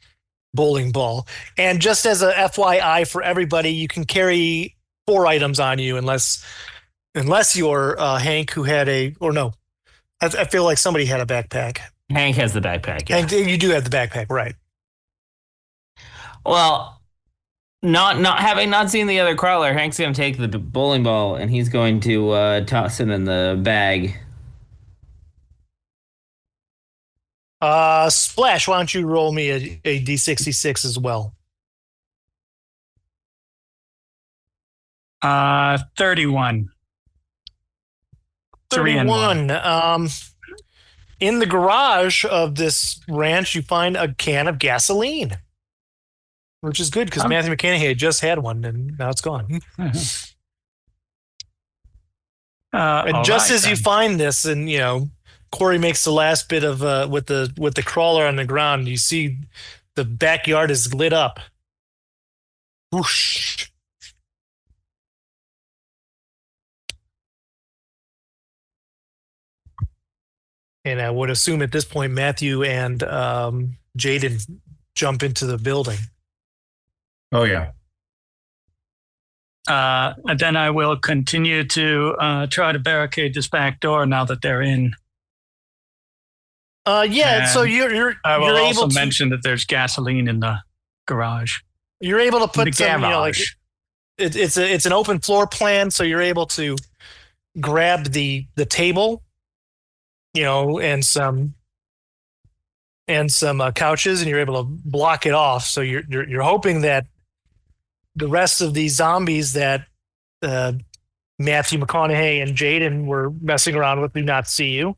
bowling ball, and just as a FYI for everybody, you can carry 4 items on you unless you're Hank, who had I feel like somebody had a backpack.
Hank has the backpack. Yeah.
Hank, you do have the backpack, right?
Well, not having not seen the other crawler, Hank's going to take the bowling ball and he's going to toss it in the bag.
Splash, why don't you roll me a D66 as well?
31.
31. In the garage of this ranch, you find a can of gasoline, which is good because Matthew McConaughey just had one and now it's gone. And just as you find this, and Corey makes the last bit of with the crawler on the ground, you see the backyard is lit up. Whoosh. And I would assume at this point, Matthew and Jaden jump into the building.
Oh, yeah.
And then I will continue to try to barricade this back door now that they're in.
And so you're
I will
able
also
to
mention that there's gasoline in the garage.
You're able to put
The
some,
garage.
it's an open floor plan, so you're able to grab the table, and some couches, and you're able to block it off. So you're hoping that the rest of these zombies that Matthew McConaughey and Jaden were messing around with do not see you.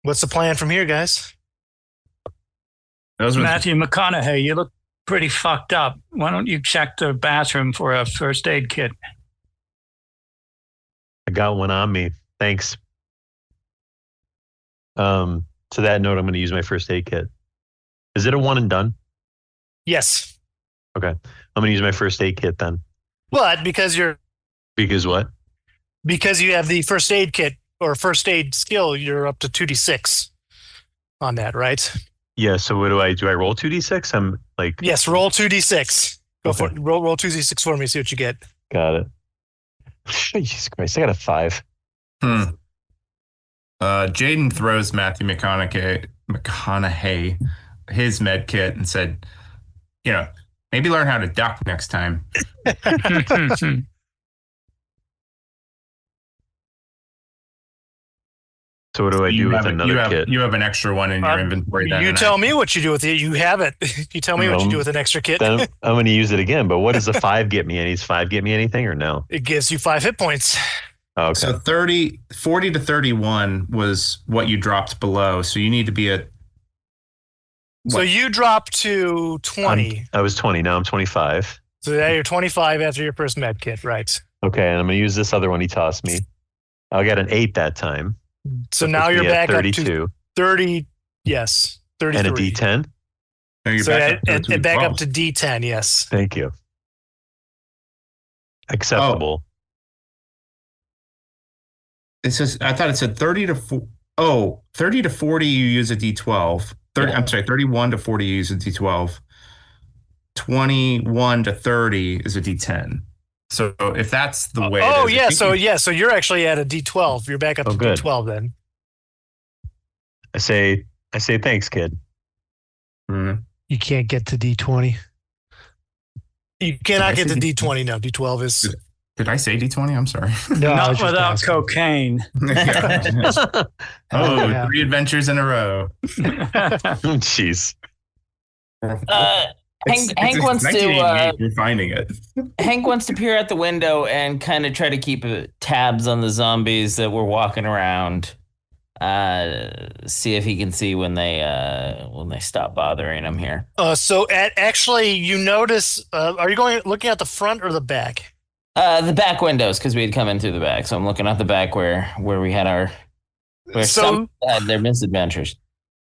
What's the plan from here, guys?
Matthew McConaughey, you look pretty fucked up. Why don't you check the bathroom for a first aid kit?
I got one on me. Thanks. To that note, I'm going to use my first aid kit. Is it a one and done?
Yes.
Okay. I'm going to use my first aid kit then.
But because
what?
Because you have the first aid kit or first aid skill, you're up to 2d6. on that, right?
Yeah. So what do I do? I roll 2d6. I'm like,
Yes, roll 2d6. Go
Okay.
for it. Roll 2d6 for me, see what you get.
got it. Jesus Christ, I got a 5.
Jaden throws Matthew McConaughey his med kit and said, maybe learn how to duck next time.
So what do I do with another kit?
You have an extra one in your inventory.
You tell me what you do with it. You have it. You tell me what you do with an extra kit.
Then I'm going to use it again. But what does the 5 get me? Does 5 get me anything or no?
It gives you 5 hit points.
Okay.
So 40 to 31 was what you dropped below. So you need to be at.
So you dropped to 20.
I was 20. Now I'm 25.
So now you're 25 after your first med kit, right?
Okay. And I'm going to use this other one he tossed me. I got an 8 that time.
So now you're back
32.
up to 30. Yes. 33.
And a D10.
No, you're
So back up
to
to D10. Yes.
Thank you. Acceptable.
It says, I thought it said 30 to 40, you use a D12. 30, I'm sorry, 31 to 40, you use a D12. 21 to 30 is a D10. So if that's the way.
Oh, yeah. So you're actually at a D12. You're back up to
good.
D12 then.
I say thanks, kid.
Mm-hmm.
You can't get to D20.
You cannot get to D20 now. D12 is.
Did I say D20? I'm sorry.
No,
Not without cocaine.
Yeah.
3 adventures in a row.
Jeez.
Hank wants to.
You're finding it.
Hank wants to peer out the window and kind of try to keep tabs on the zombies that were walking around. See if he can see when they stop bothering him here.
So actually, you notice. Are you looking at the front or the back?
The back windows, because we had come in through the back. So I'm looking at the back where we had some had their misadventures.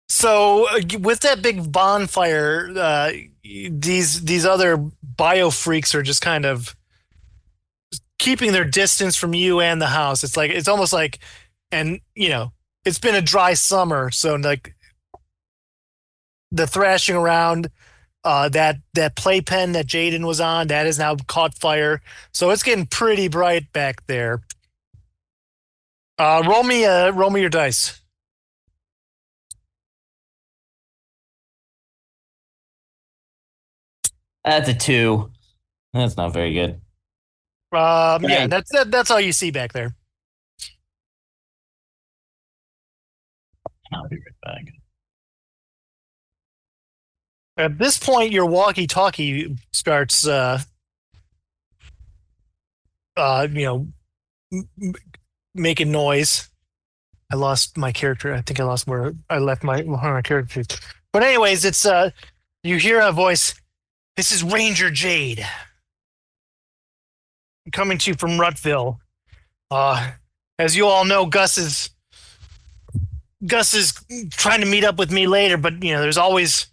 So with that big bonfire, these other bio freaks are just kind of keeping their distance from you and the house. It's almost like, and it's been a dry summer, so like the thrashing around. That playpen that Jaden was on, that has now caught fire. So it's getting pretty bright back there. Roll me your dice.
That's a 2. That's not very good.
Yeah, that's all you see back there.
I'll be right back.
At this point, your walkie-talkie starts, making noise. I lost my character. I think I lost where I left my character. But anyways, it's you hear a voice. This is Ranger Jade coming to you from Rutville. As you all know, Gus is trying to meet up with me later, but there's always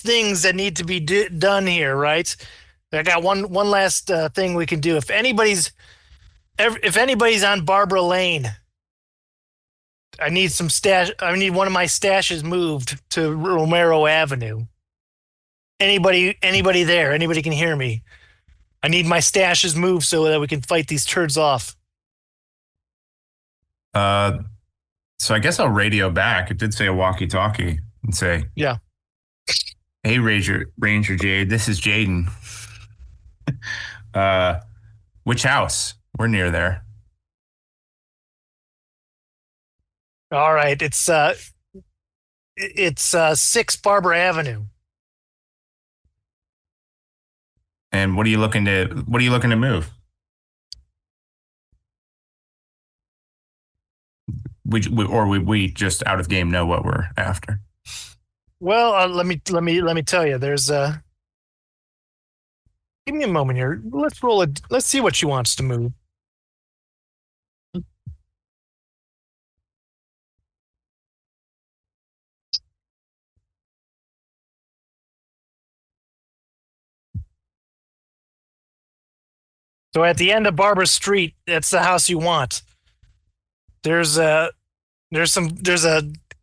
things that need to be done here, right? I got one last thing we can do. If anybody's on Barbara Lane, I need some stash. I need one of my stashes moved to Romero Avenue. Anybody there? Anybody can hear me? I need my stashes moved so that we can fight these turds off.
So I guess I'll radio back. It did say a walkie-talkie and say,
yeah.
Hey, Ranger Jade, this is Jaden. Which house? We're near there.
All right, it's 6 Barbara Avenue.
And what are you looking to move? We just out of game know what we're after.
Well, let me tell you. There's give me a moment here. Let's see what she wants to move. So at the end of Barbara Street, that's the house you want. There's a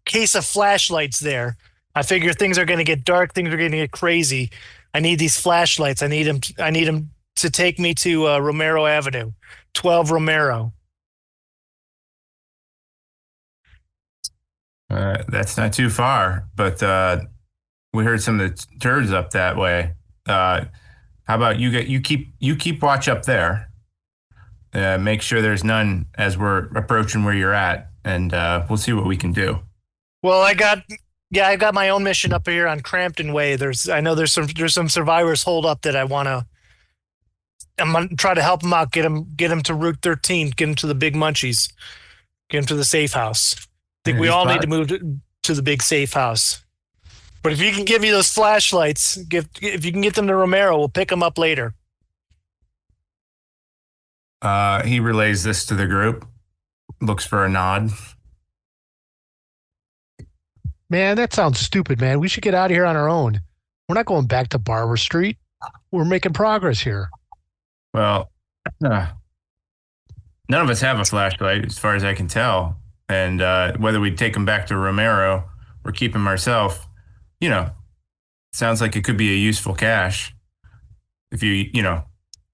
case of flashlights there. I figure things are going to get dark. Things are going to get crazy. I need these flashlights. I need them to take me to Romero Avenue, 12 Romero.
That's not too far, but we heard some of the turds up that way. How about you keep watch up there? Make sure there's none as we're approaching where you're at, and we'll see what we can do.
Well, I got my own mission up here on Crampton Way. I know there's some survivors holed up that I'm gonna try to help them out, get them to Route 13, get them to the big munchies, get them to the safe house. I think we all need to move to the big safe house. But if you can give me those flashlights, if you can get them to Romero, we'll pick them up later.
He relays this to the group, looks for a nod.
Man, that sounds stupid, man. We should get out of here on our own. We're not going back to Barber Street. We're making progress here.
Well, none of us have a flashlight, as far as I can tell. And whether we take him back to Romero or keep him ourselves, sounds like it could be a useful cache. If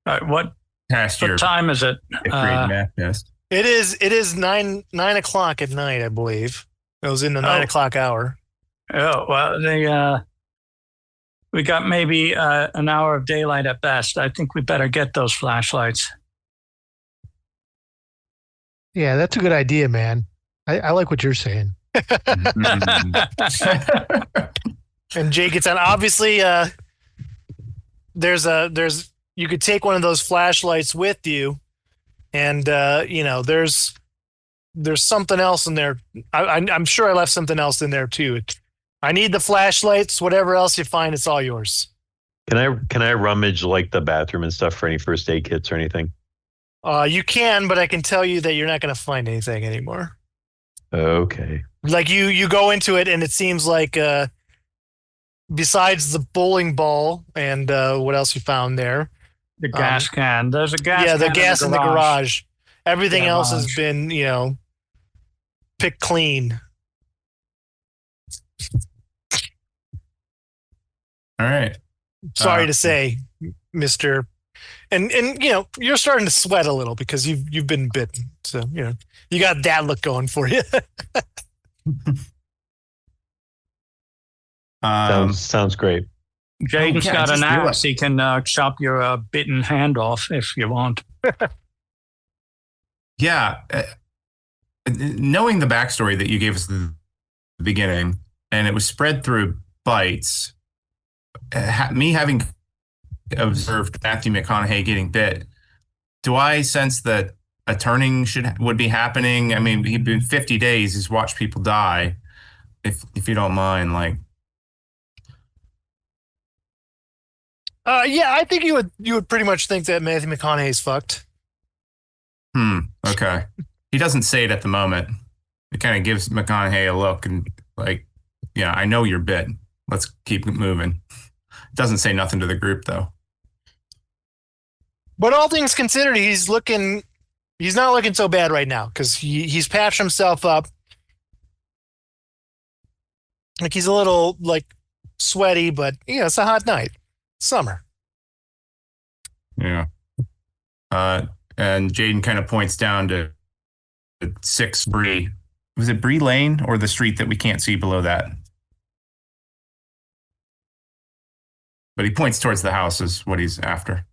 What
past your
time is it?
math test.
It is 9 o'clock at night, I believe. It was in the 9 o'clock hour.
Oh, well, we got maybe an hour of daylight at best. I think we better get those flashlights.
Yeah, that's a good idea, man. I like what you're saying.
And Jay gets on. Obviously, you could take one of those flashlights with you, and there's something else in there. I'm sure I left something else in there too. I need the flashlights. Whatever else you find, it's all yours.
Can I rummage like the bathroom and stuff for any first aid kits or anything?
You can, but I can tell you that you're not going to find anything anymore.
Okay.
Like you go into it, and it seems like besides the bowling ball and what else you found there,
The gas can. There's a gas.
yeah, the
can
gas in the garage. Everything else has
Garage.
been picked clean.
All right.
Sorry to say, Mister. And you're starting to sweat a little because you've been bitten. So you got that look going for you.
Sounds great.
Jaden's
yeah,
got
just
an
do it.
axe. He can chop your bitten hand off if you want.
Yeah. Knowing the backstory that you gave us at the beginning, and it was spread through bites, me having observed Matthew McConaughey getting bit, do I sense that a turning would be happening? I mean, he'd been 50 days. He's watched people die. If you don't mind, like.
Yeah, I think you would pretty much think that Matthew McConaughey's fucked.
Okay. He doesn't say it at the moment. It kind of gives McConaughey a look and like, yeah, I know you're bit. Let's keep moving. Doesn't say nothing to the group though.
But all things considered, he's not looking so bad right now because he's patched himself up. Like he's a little like sweaty, but it's a hot night. Summer.
Yeah. And Jaden kind of points down to 6 Bree. Was it Bree Lane or the street that we can't see below that? But he points towards the house is what he's after.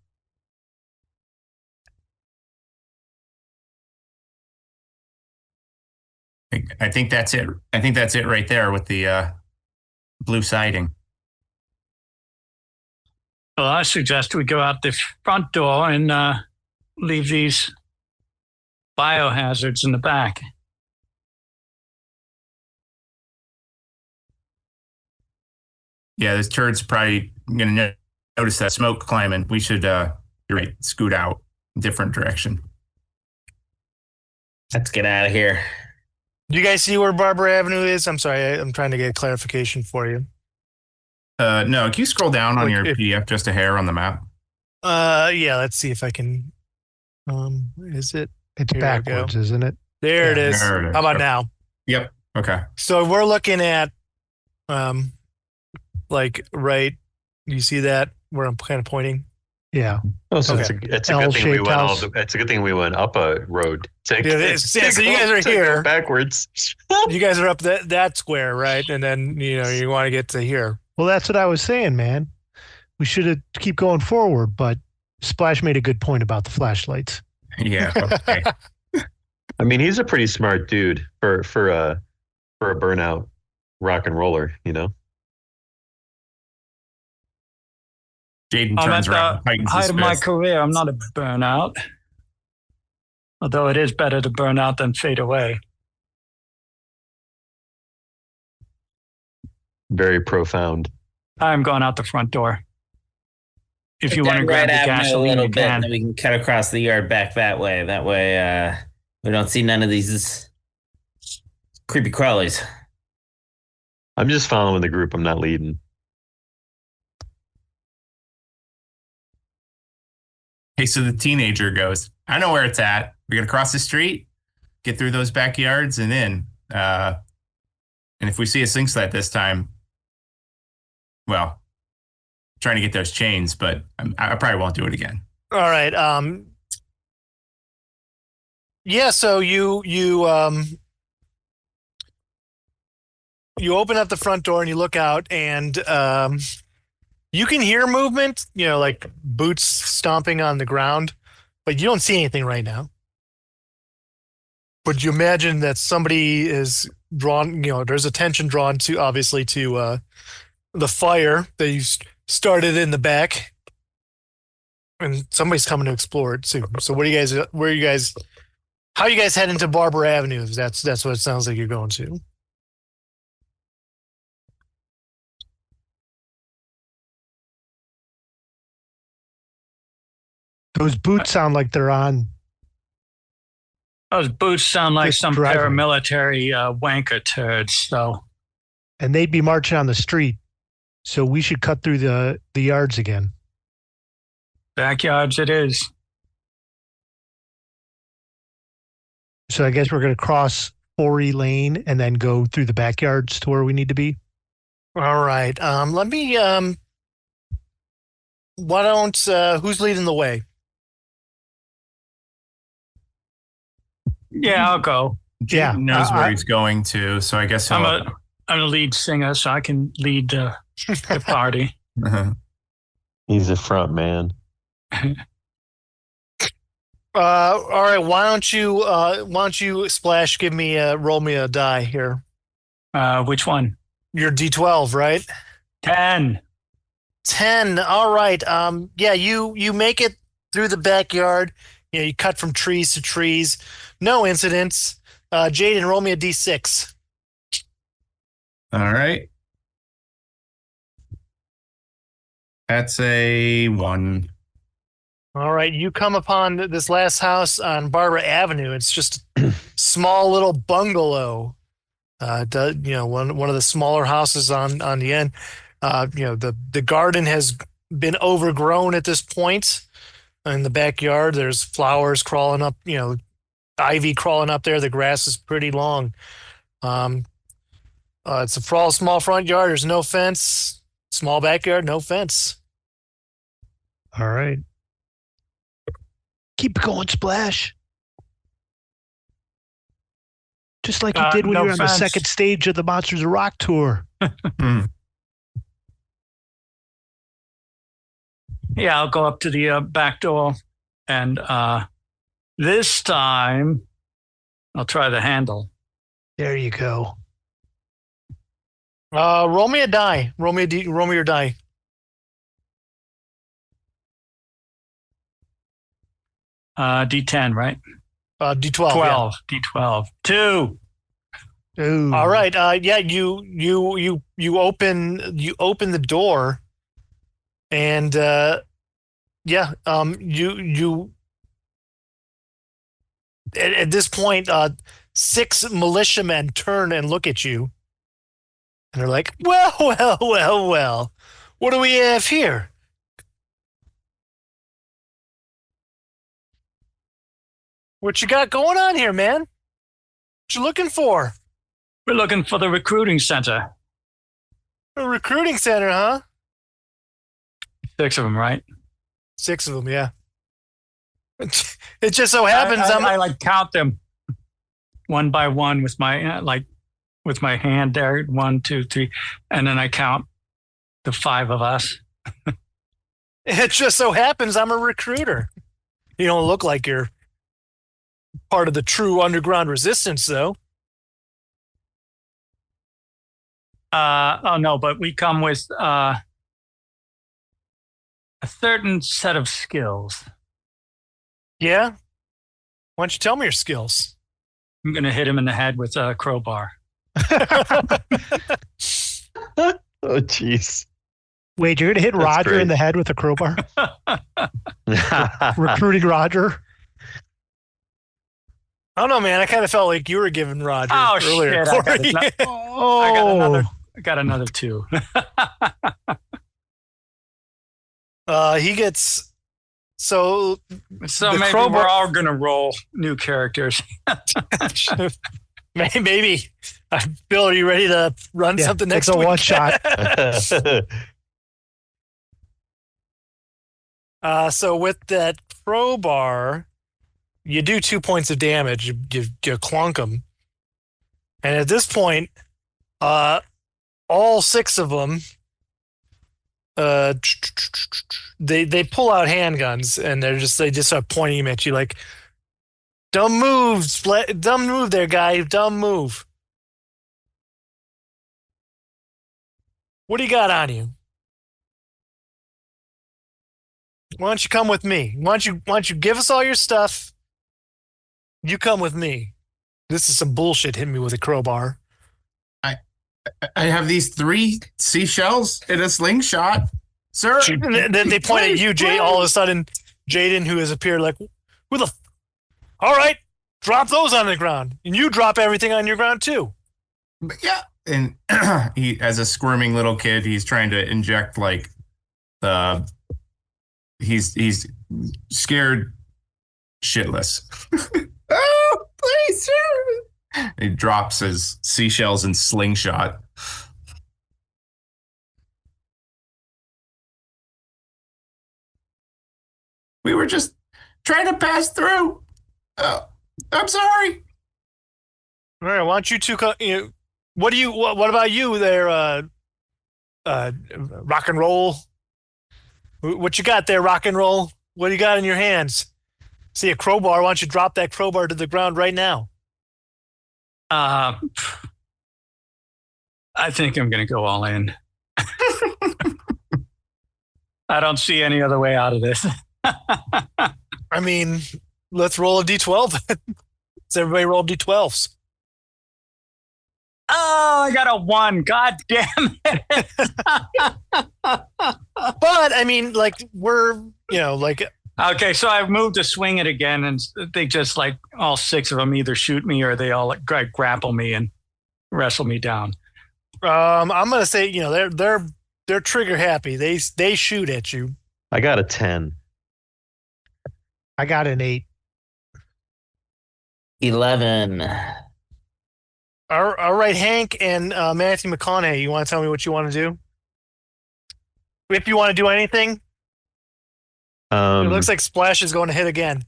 I think that's it. I think that's it right there with the blue siding.
Well, I suggest we go out the front door and leave these biohazards in the back.
Yeah, this turd's probably going to notice that smoke climbing. We should, you're right, scoot out, different direction.
Let's get out of here.
Do you guys see where Barber Avenue is? I'm sorry, I'm trying to get clarification for you.
No, can you scroll down on
Like
your
if-
PDF just a hair on the map?
Yeah, let's see if I can. Is it?
It's
Here we go.
backwards, isn't it?
There it
Yeah,
is.
there it is.
How about now?
Yep, Okay.
So we're looking at, like right. You see that where I'm kind of pointing?
Yeah.
Oh, so
Okay.
it's a good thing we
L-shaped
went
house.
it's a good thing we went up a road.
Yeah, so you guys are
to
here.
go backwards.
You guys are up that square, right? And then you want to get to here.
Well, that's what I was saying, man. We should have keep going forward, but Splash made a good point about the flashlights.
Yeah. Okay.
I mean, he's a pretty smart dude for a burnout rock and roller, you know.
Jaden
I'm at
turns around,
the
tightens
height
his
of my
fist.
career. I'm not a burnout. Although it is better to burn out than fade away.
Very profound.
I'm going out the front door. If you
Take
want to
that
grab
right
the
avenue a
gasoline,
little
you
bit, and
can.
then we can cut across the yard back that way. That way, we don't see none of these creepy crawlies.
I'm just following the group. I'm not leading.
Hey, so the teenager goes, I know where it's at. We're going to cross the street, get through those backyards, and in. And if we see a sling sled this time, well, trying to get those chains, but I probably won't do it again.
All right. Yeah. So you open up the front door and you look out, and you can hear movement. Like boots stomping on the ground, but you don't see anything right now. But you imagine that somebody is drawn. There's attention drawn to obviously to the fire that you started in the back, and somebody's coming to explore it soon. So how are you guys heading to Barber Avenue? That's what it sounds like you're going to.
Those boots sound like they're on.
Those boots sound like
Just
some
driving.
paramilitary wanker turds. So
And they'd be marching on the street. So we should cut through the yards again.
backyards it is.
So I guess we're going to cross 4E Lane and then go through the backyards to where we need to be.
All right. Let me. Why don't? Who's leading the way?
Yeah, I'll go.
Yeah,
Jaden knows where
I-
he's going to, so I guess
I'm
he'll.
a lead singer, so I can lead the party.
He's a front man.
All right. Why don't you Splash? Roll me a die here.
Which one?
Your D12, right?
10.
10. All right. Yeah. You make it through the backyard. You cut from trees to trees. No incidents. Jaden, roll me a D6.
All right. That's a 1.
All right, you come upon this last house on Barbara Avenue. It's just a small little bungalow. One of the smaller houses on the end. The garden has been overgrown at this point. In the backyard, there's flowers crawling up. Ivy crawling up there. The grass is pretty long. It's a small front yard. There's no fence. Small backyard, no fence.
All right. Keep going, Splash. Just like you did when
no
you were on the
fence.
second stage of the Monsters of Rock tour.
Yeah, I'll go up to the back door, and this time I'll try the handle.
There you go.
Roll me a die. Roll me your die.
D10, right?
D12.
12. D12. 2.
Ooh.
All right. Yeah. You open the door, and yeah. You at this point, 6 militiamen turn and look at you, and they're like, "Well, well, well, well. What do we have here?" What you got going on here, man? What you looking for?
We're looking for the recruiting center.
A recruiting center, huh?
6 of them, right?
6 of them, yeah. It just so happens
I like count them one by one with my with my hand there. 1, 2, 3, and then I count the 5 of us.
It just so happens I'm a recruiter. You don't look like you're part of the true underground resistance, though.
Oh no, but we come with a certain set of skills.
Yeah? Why don't you tell me your skills?
I'm gonna hit him in the head with a crowbar.
Oh, jeez.
Wait, you're gonna hit
That's
Roger
great.
in the head with a crowbar? Recruiting Roger?
I don't know, man. I kind of felt like you were giving Roger
Oh
earlier.
shit!
Corey.
Oh,
I got another 2.
He gets so
So
The
maybe
crowbar-
we're all gonna roll new characters.
maybe. Bill, are you ready to run
yeah,
something next
it's a
week?
one shot.
So with that crowbar, you do 2 points of damage. You clunk them, and at this point, all 6 of them, they pull out handguns and they just start pointing them at you like, dumb move there, guy, dumb move. What do you got on you? Why don't you come with me? Why don't you give us all your stuff? You come with me. This is some bullshit. Hit me with a crowbar.
I have these 3 seashells in a slingshot, sir.
And then they point at you, Jay. All of a sudden, Jaden, who has appeared, like, who the? All right, drop those on the ground, and you drop everything on your ground too.
Yeah, and he, as a squirming little kid, he's trying to inject like the. He's scared shitless. Oh, please, sir. He drops his seashells and slingshot. We were just trying to pass through. I'm sorry.
All right, why don't you two? What about you there? Rock and roll. What you got there, rock and roll? What do you got in your hands? See a crowbar? Why don't you drop that crowbar to the ground right now?
I think I'm gonna go all in. I don't see any other way out of this.
I mean, let's roll a d12. Let's everybody roll d12s.
Oh, I got a 1. God damn it.
But I mean, like like
Okay, so I've moved to swing it again, and they just like all 6 of them either shoot me or they all like grapple me and wrestle me down.
I'm gonna say they're trigger happy. They shoot at you.
I got a 10.
I got an 8.
11.
All right, Hank and Matthew McConaughey, you want to tell me what you want to do? If you want to do anything, it looks like Splash is going to hit again.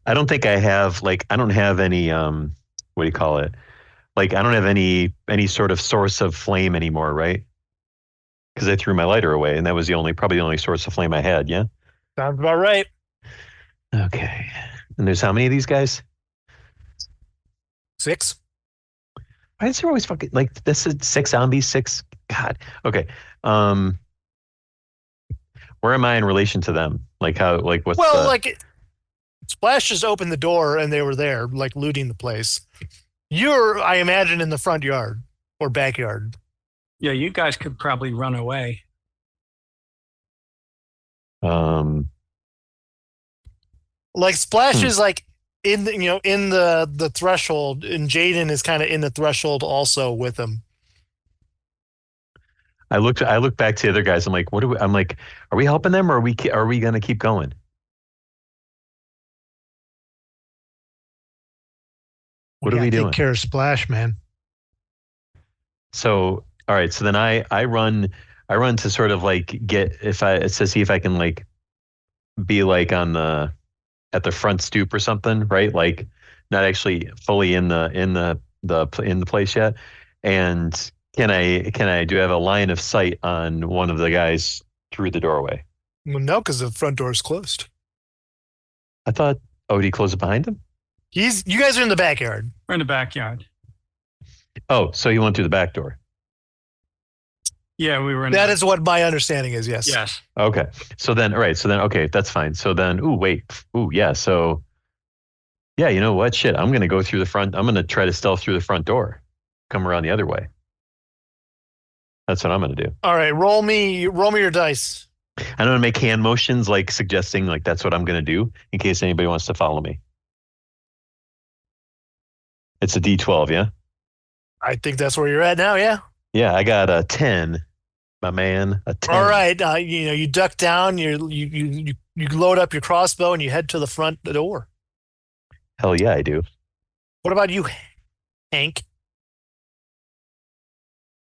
I don't think I have I don't have any what do you call it? Like I don't have any sort of source of flame anymore, right? Because I threw my lighter away, and that was probably the only source of flame I had. Yeah.
Sounds about right.
Okay. And there's how many of these guys?
6.
Why is there always fucking this is 6 zombies? 6. God. Okay. Where am I in relation to them? What's
Splash just opened the door and they were there, like looting the place. You're, I imagine, in the front yard or backyard.
Yeah, you guys could probably run away.
Like Splash is like in the threshold, and Jaden is kind of in the threshold also with him.
I look back to the other guys. I'm like, are we helping them, or are we going to keep going? What are we doing?
Take care of Splash, man.
So, all right. So then I run to sort of like to see if I can like be like at the front stoop or something, right? Like not actually fully in the place yet. And do I have a line of sight on one of the guys through the doorway?
Well, no, because the front door is closed.
I thought, did he close it behind him?
You guys are in the backyard.
We're in the backyard.
Oh, so he went through the back door.
Yeah, we were in.
That is what my understanding is. Yes.
Yes.
Okay. So then, all right. So then, okay, that's fine. So then, yeah. So, yeah, you know what? Shit, I'm going to go through the front. I'm going to try to stealth through the front door, come around the other way. That's what I'm going to do.
All right. Roll me your dice.
I'm going to make hand motions, like suggesting like that's what I'm going to do in case anybody wants to follow me. It's a D12, yeah?
I think that's where you're at now. Yeah.
Yeah, I got a 10, my man. A 10.
All right. You duck down. You load up your crossbow and you head to the front door.
Hell yeah, I do.
What about you, Hank?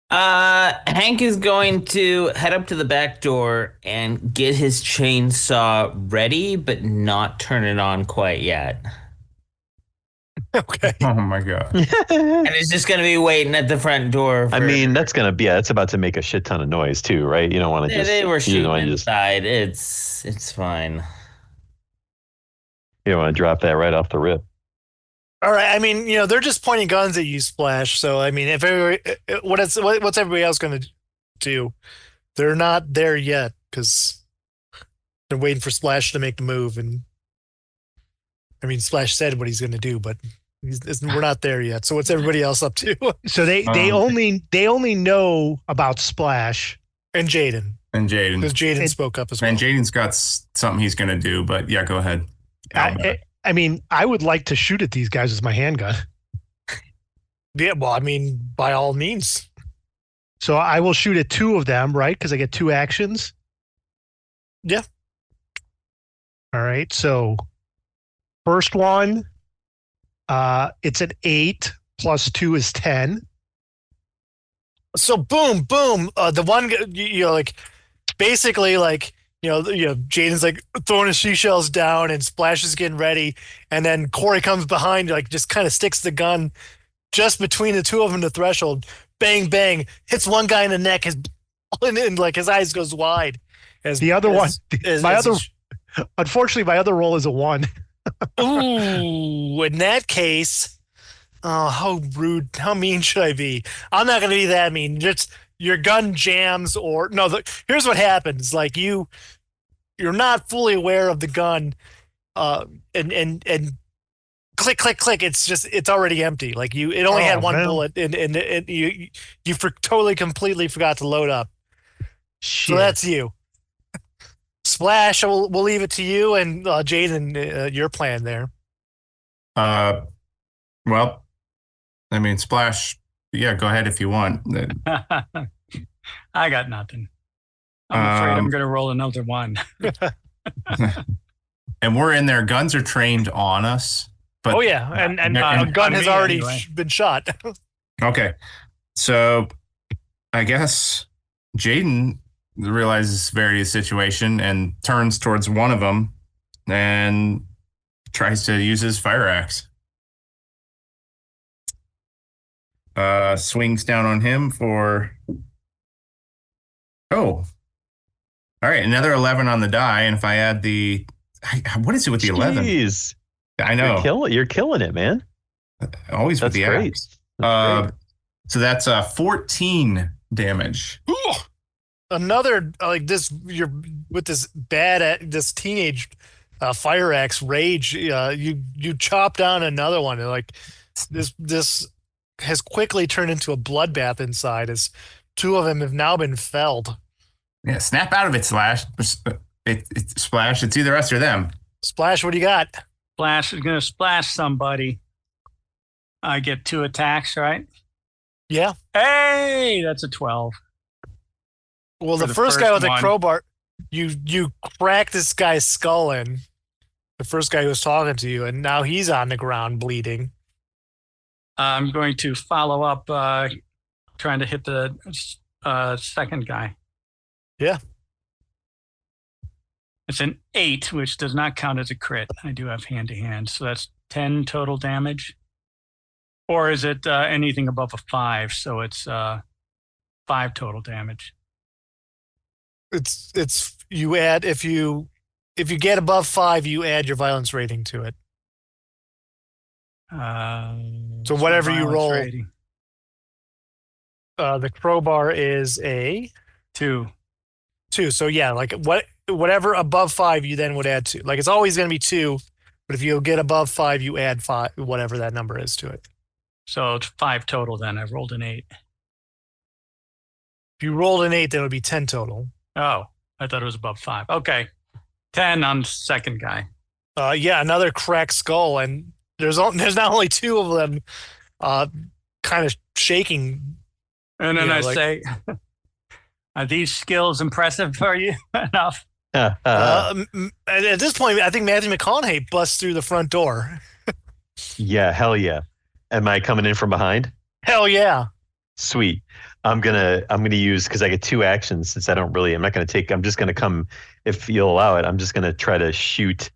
Hank is going to head up to the back door and get his chainsaw ready, but not turn it on quite yet.
Okay.
Oh my god.
And it's just going to be waiting at the front door.
I mean, that's about to make a shit ton of noise too, right? You don't want to just.
They were shooting
you
inside. It's fine.
You don't want to drop that right off the rip.
All right. I mean, they're just pointing guns at you, Splash. So, I mean, if what's everybody else going to do? They're not there yet because they're waiting for Splash to make the move. And I mean, Splash said what he's going to do, but we're not there yet. So, what's everybody else up to?
So they only know about Splash
And Jaden. Because Jaden spoke up as well.
And Jaden's got something he's going to do, but yeah, go ahead.
I mean, I would like to shoot at these guys with my handgun.
Yeah, well, I mean, by all means.
So I will shoot at 2 of them, right? Because I get 2 actions.
Yeah.
All right. So first one, it's an 8 plus 2 is 10.
So boom, boom. The one, like basically like, Jaden's like throwing his seashells down and Splash is getting ready. And then Corey comes behind, like just kind of sticks the gun just between the 2 of them, the threshold. Bang, bang. Hits one guy in the neck. And like his eyes goes wide.
Unfortunately, my other roll is a 1.
Ooh, in that case, oh, how rude. How mean should I be? I'm not going to be that mean. Just your gun jams here's what happens. Like you're not fully aware of the gun, and click, click, click. It's already empty. Like it only had one bullet, and you totally completely forgot to load up.
Shit.
So that's you. Splash, we'll leave it to you and Jaden, your plan there.
Well, I mean, Splash, yeah, go ahead if you want.
I got nothing. I'm afraid I'm going to roll another 1.
And we're in there. Guns are trained on us. But
oh, yeah. And a gun has already been shot.
Okay. So I guess Jaden realizes Severity's situation and turns towards one of them and tries to use his fire axe. Swings down on him for... Oh. All right, another 11 on the die, and if I add the... What is it with the 11?
Jeez.
I know.
You're killing it, man.
Always with
That's
the
great.
axe.
That's great.
So that's 14 damage.
Ooh. Another, like this, you're with this this teenage fire axe rage. You chop down another one, and like this has quickly turned into a bloodbath inside as 2 of them have now been felled.
Yeah, snap out of it, Slash. Splash. It's either us or them.
Splash, what do you got?
Splash is going to splash somebody. I get 2 attacks, right?
Yeah.
Hey, that's a 12.
Well, the first guy with a crowbar, you crack this guy's skull in. The first guy who was talking to you, and now he's on the ground bleeding.
I'm going to follow up, trying to hit the second guy.
Yeah.
It's an 8, which does not count as a crit. I do have hand-to-hand, so that's 10 total damage. Or is it anything above a 5? So it's 5 total damage.
It's you add if you get above 5, you add your violence rating to it. So whatever you roll,
rating.
The crowbar is a
2.
2. So yeah, like whatever above 5, you then would add 2. Like it's always going to be 2, but if you get above 5, you add 5, whatever that number is to it.
So it's 5 total. Then I rolled an 8.
If you rolled an 8, then it would be 10 total.
Oh, I thought it was above 5. Okay, 10 on the second guy.
Yeah, another cracked skull, and there's not only 2 of them, kind of shaking.
And then say, "Are these skills impressive for you enough?"
At this point, I think Matthew McConaughey busts through the front door.
Yeah, hell yeah. Am I coming in from behind?
Hell yeah.
Sweet. I'm gonna use, because I get 2 actions, since I'm just gonna come, if you'll allow it, I'm just gonna try to shoot.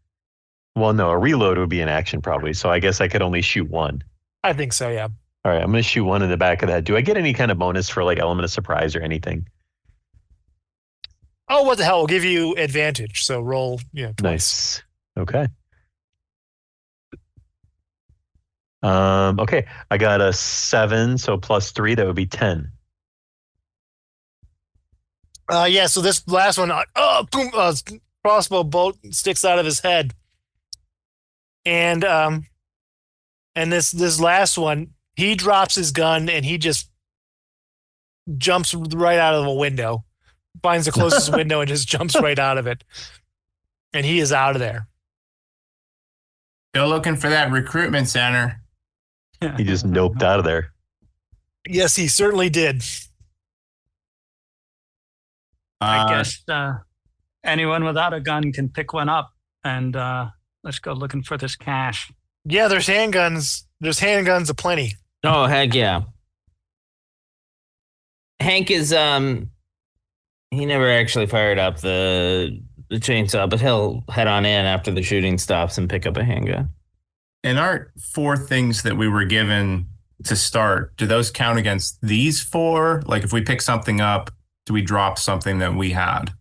Well, no, a reload would be an action probably, so I guess I could only shoot 1.
I think so, yeah.
All right, I'm gonna shoot 1 in the back of that. Do I get any kind of bonus for like element of surprise or anything?
Oh, what the hell? We'll give you advantage. So roll, twice.
Nice. Okay. Okay, I got a 7, so plus 3, that would be 10.
Yeah, so this last one, boom, crossbow bolt sticks out of his head. And this last one, he drops his gun and he just jumps right out of a window, finds the closest window and just jumps right out of it. And he is out of there.
Still looking for that recruitment center.
He just noped out of there.
Yes, he certainly did.
I guess anyone without a gun can pick one up, and let's go looking for this cash.
Yeah, there's handguns. There's handguns aplenty.
Oh, heck yeah. Hank is he never actually fired up the chainsaw, but he'll head on in after the shooting stops and pick up a handgun.
And our 4 things that we were given to start, do those count against these 4? Like if we pick something up, do we drop something that we had?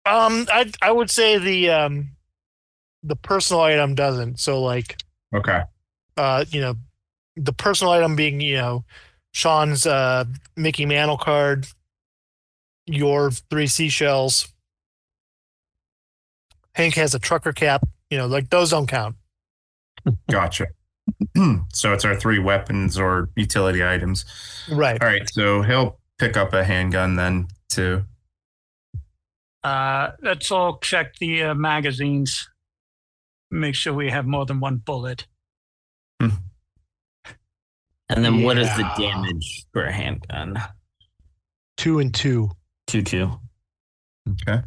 I would say the personal item doesn't. So like,
Okay.
the personal item being, Sean's Mickey Mantle card, your 3 seashells. Hank has a trucker cap, like those don't count.
Gotcha. So it's our 3 weapons or utility items.
Right.
All right. So he'll pick up a handgun then too.
Let's all check the magazines. Make sure we have more than 1 bullet.
And then what is the damage for a handgun?
2 and 2.
2.
Okay.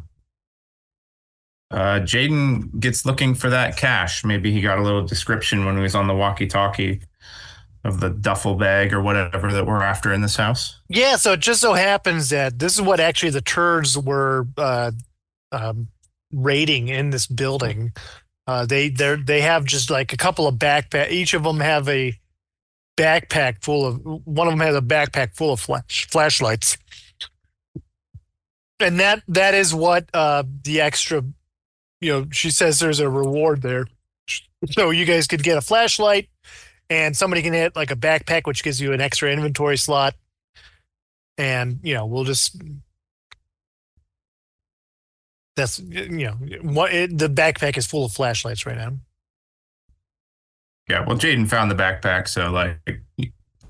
Jaden gets looking for that cash. Maybe he got a little description when he was on the walkie-talkie of the duffel bag or whatever that we're after in this house.
Yeah, so it just so happens that this is what actually the turds were raiding in this building. They have just like a couple of backpack. Each of them have a backpack full of. One of them has a backpack full of flashlights, and that is what the extra. She says there's a reward there, so you guys could get a flashlight, and somebody can hit like a backpack, which gives you an extra inventory slot, and we'll just. That's the backpack is full of flashlights right now.
Yeah, well, Jaden found the backpack, so like,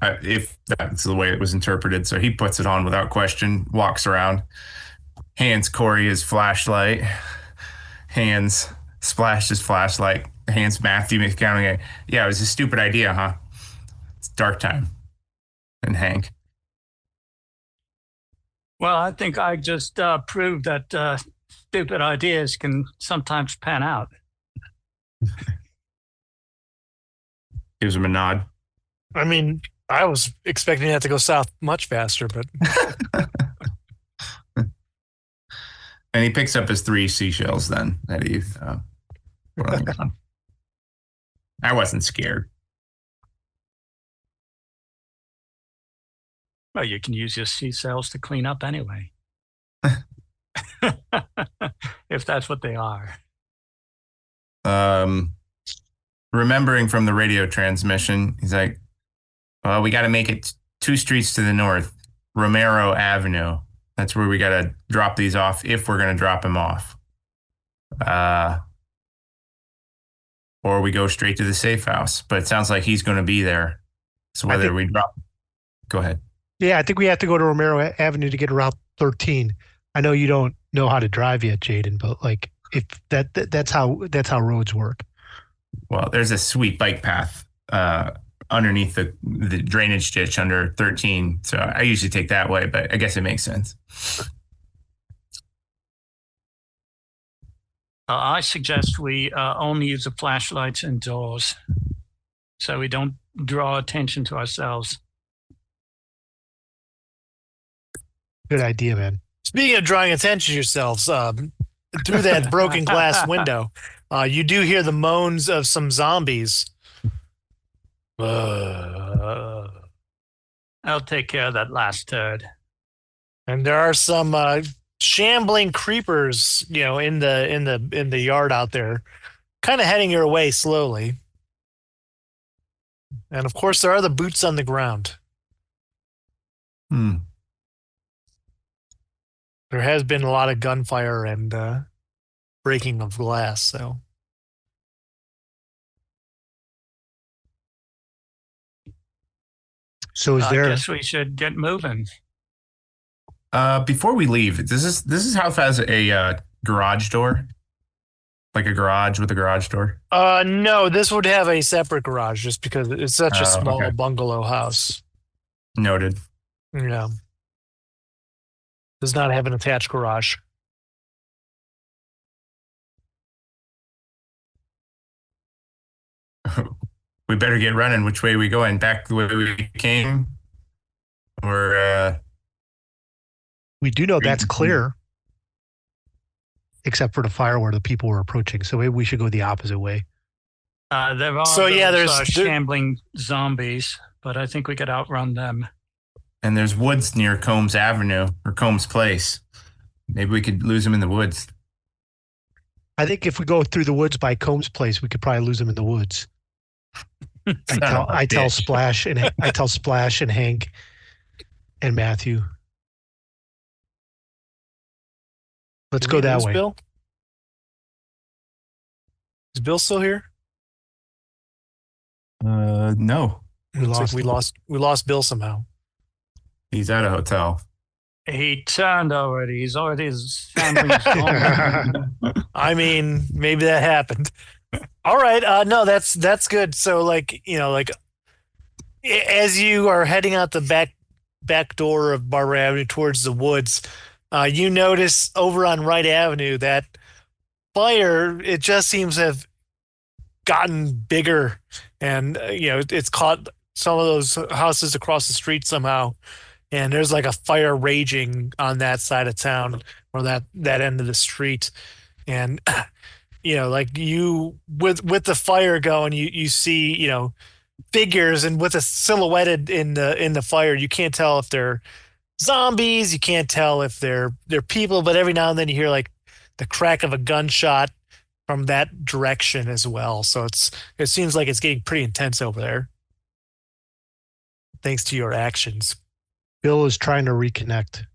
if that's the way it was interpreted, so he puts it on without question, walks around, hands Corey his flashlight, hands Splash his flashlight, hands Matthew McConaughey. Yeah, it was a stupid idea, huh? It's dark time. And Hank.
Well, I think I just proved that stupid ideas can sometimes pan out.
Gives him a nod.
I mean, I was expecting that to go south much faster, but
And he picks up his 3 seashells then that he put on the ground. I wasn't scared.
Well, you can use your sea cells to clean up anyway. If that's what they are.
Remembering from the radio transmission, he's like, well, we got to make it 2 streets to the north, Romero Avenue. That's where we got to drop these off if we're going to drop them off. Or we go straight to the safe house. But it sounds like he's going to be there. So whether we drop... Go ahead.
Yeah, I think we have to go to Romero Avenue to get Route 13. I know you don't know how to drive yet, Jaden, but like if that's how roads work.
Well, there's a sweet bike path underneath the drainage ditch under 13. So I usually take that way, but I guess it makes sense.
I suggest we only use the flashlights indoors so we don't draw attention to ourselves.
Good idea, man.
speaking of drawing attention to yourselves, through that broken glass window, you do hear the moans of some zombies.
I'll take care of that last turd.
And there are some shambling creepers, in the yard out there, kind of heading your way slowly. And of course, there are the boots on the ground. There has been a lot of gunfire and breaking of glass.
So is
I
there?
guess we should get moving.
Before we leave, this house has a garage door, like a garage with a garage door.
No, this would have a separate garage just because it's such a small
okay.
bungalow house.
Noted.
Yeah. Does not have an attached garage.
We better get running. Which way are we going? Back the way we came? Or
We do know that's clear, except for the fire where the people were approaching. So maybe we should go the opposite way.
There are those shambling zombies, but I think we could outrun them.
and there's woods near Combs Avenue or Combs Place. Maybe we could lose them in the woods.
I think if we go through the woods by Combs Place, we could probably lose them in the woods. I tell Splash and Hank and Matthew. Let's go that way.
Bill? Is Bill still here?
No,
We
lost Bill somehow.
he's at a hotel.
He turned already. He's already his family's home.
I mean, maybe that happened. All right. No, that's good. So as you are heading out the back door of Barber Avenue towards the woods, you notice over on Wright Avenue that fire, it just seems to have gotten bigger, and it's caught some of those houses across the street somehow. And there's like a fire raging on that side of town or that end of the street. And, with the fire going, you see, figures, and with a silhouetted in the fire, you can't tell if they're zombies. You can't tell if they're people, but every now and then you hear like the crack of a gunshot from that direction as well. So it seems like it's getting pretty intense over there. Thanks to your actions.
Bill is trying to reconnect.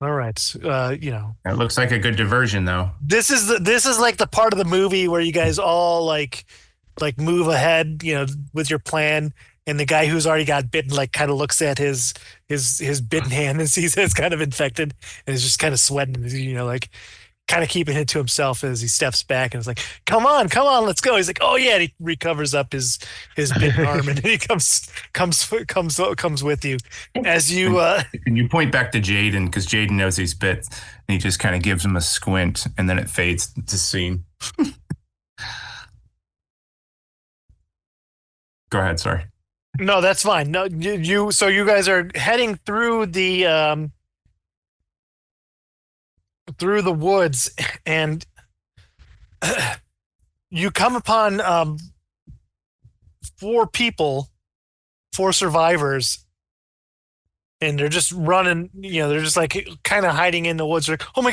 All right.
It looks like a good diversion, though.
This is like the part of the movie where you guys all like move ahead, with your plan, and the guy who's already got bitten kind of looks at his bitten hand and sees that it's kind of infected and is just kind of sweating, kind of keeping it to himself as he steps back and is like, come on, let's go. He's like, oh yeah, and he recovers up his bitten arm, and then he comes with you as you
And you point back to Jaden because Jaden knows he's bit, and he just kind of gives him a squint, and then it fades to scene. Go ahead. Sorry.
No, that's fine. No, so you guys are heading through the woods, and you come upon four survivors, and they're just running. They're just like kind of hiding in the woods. They're like, oh my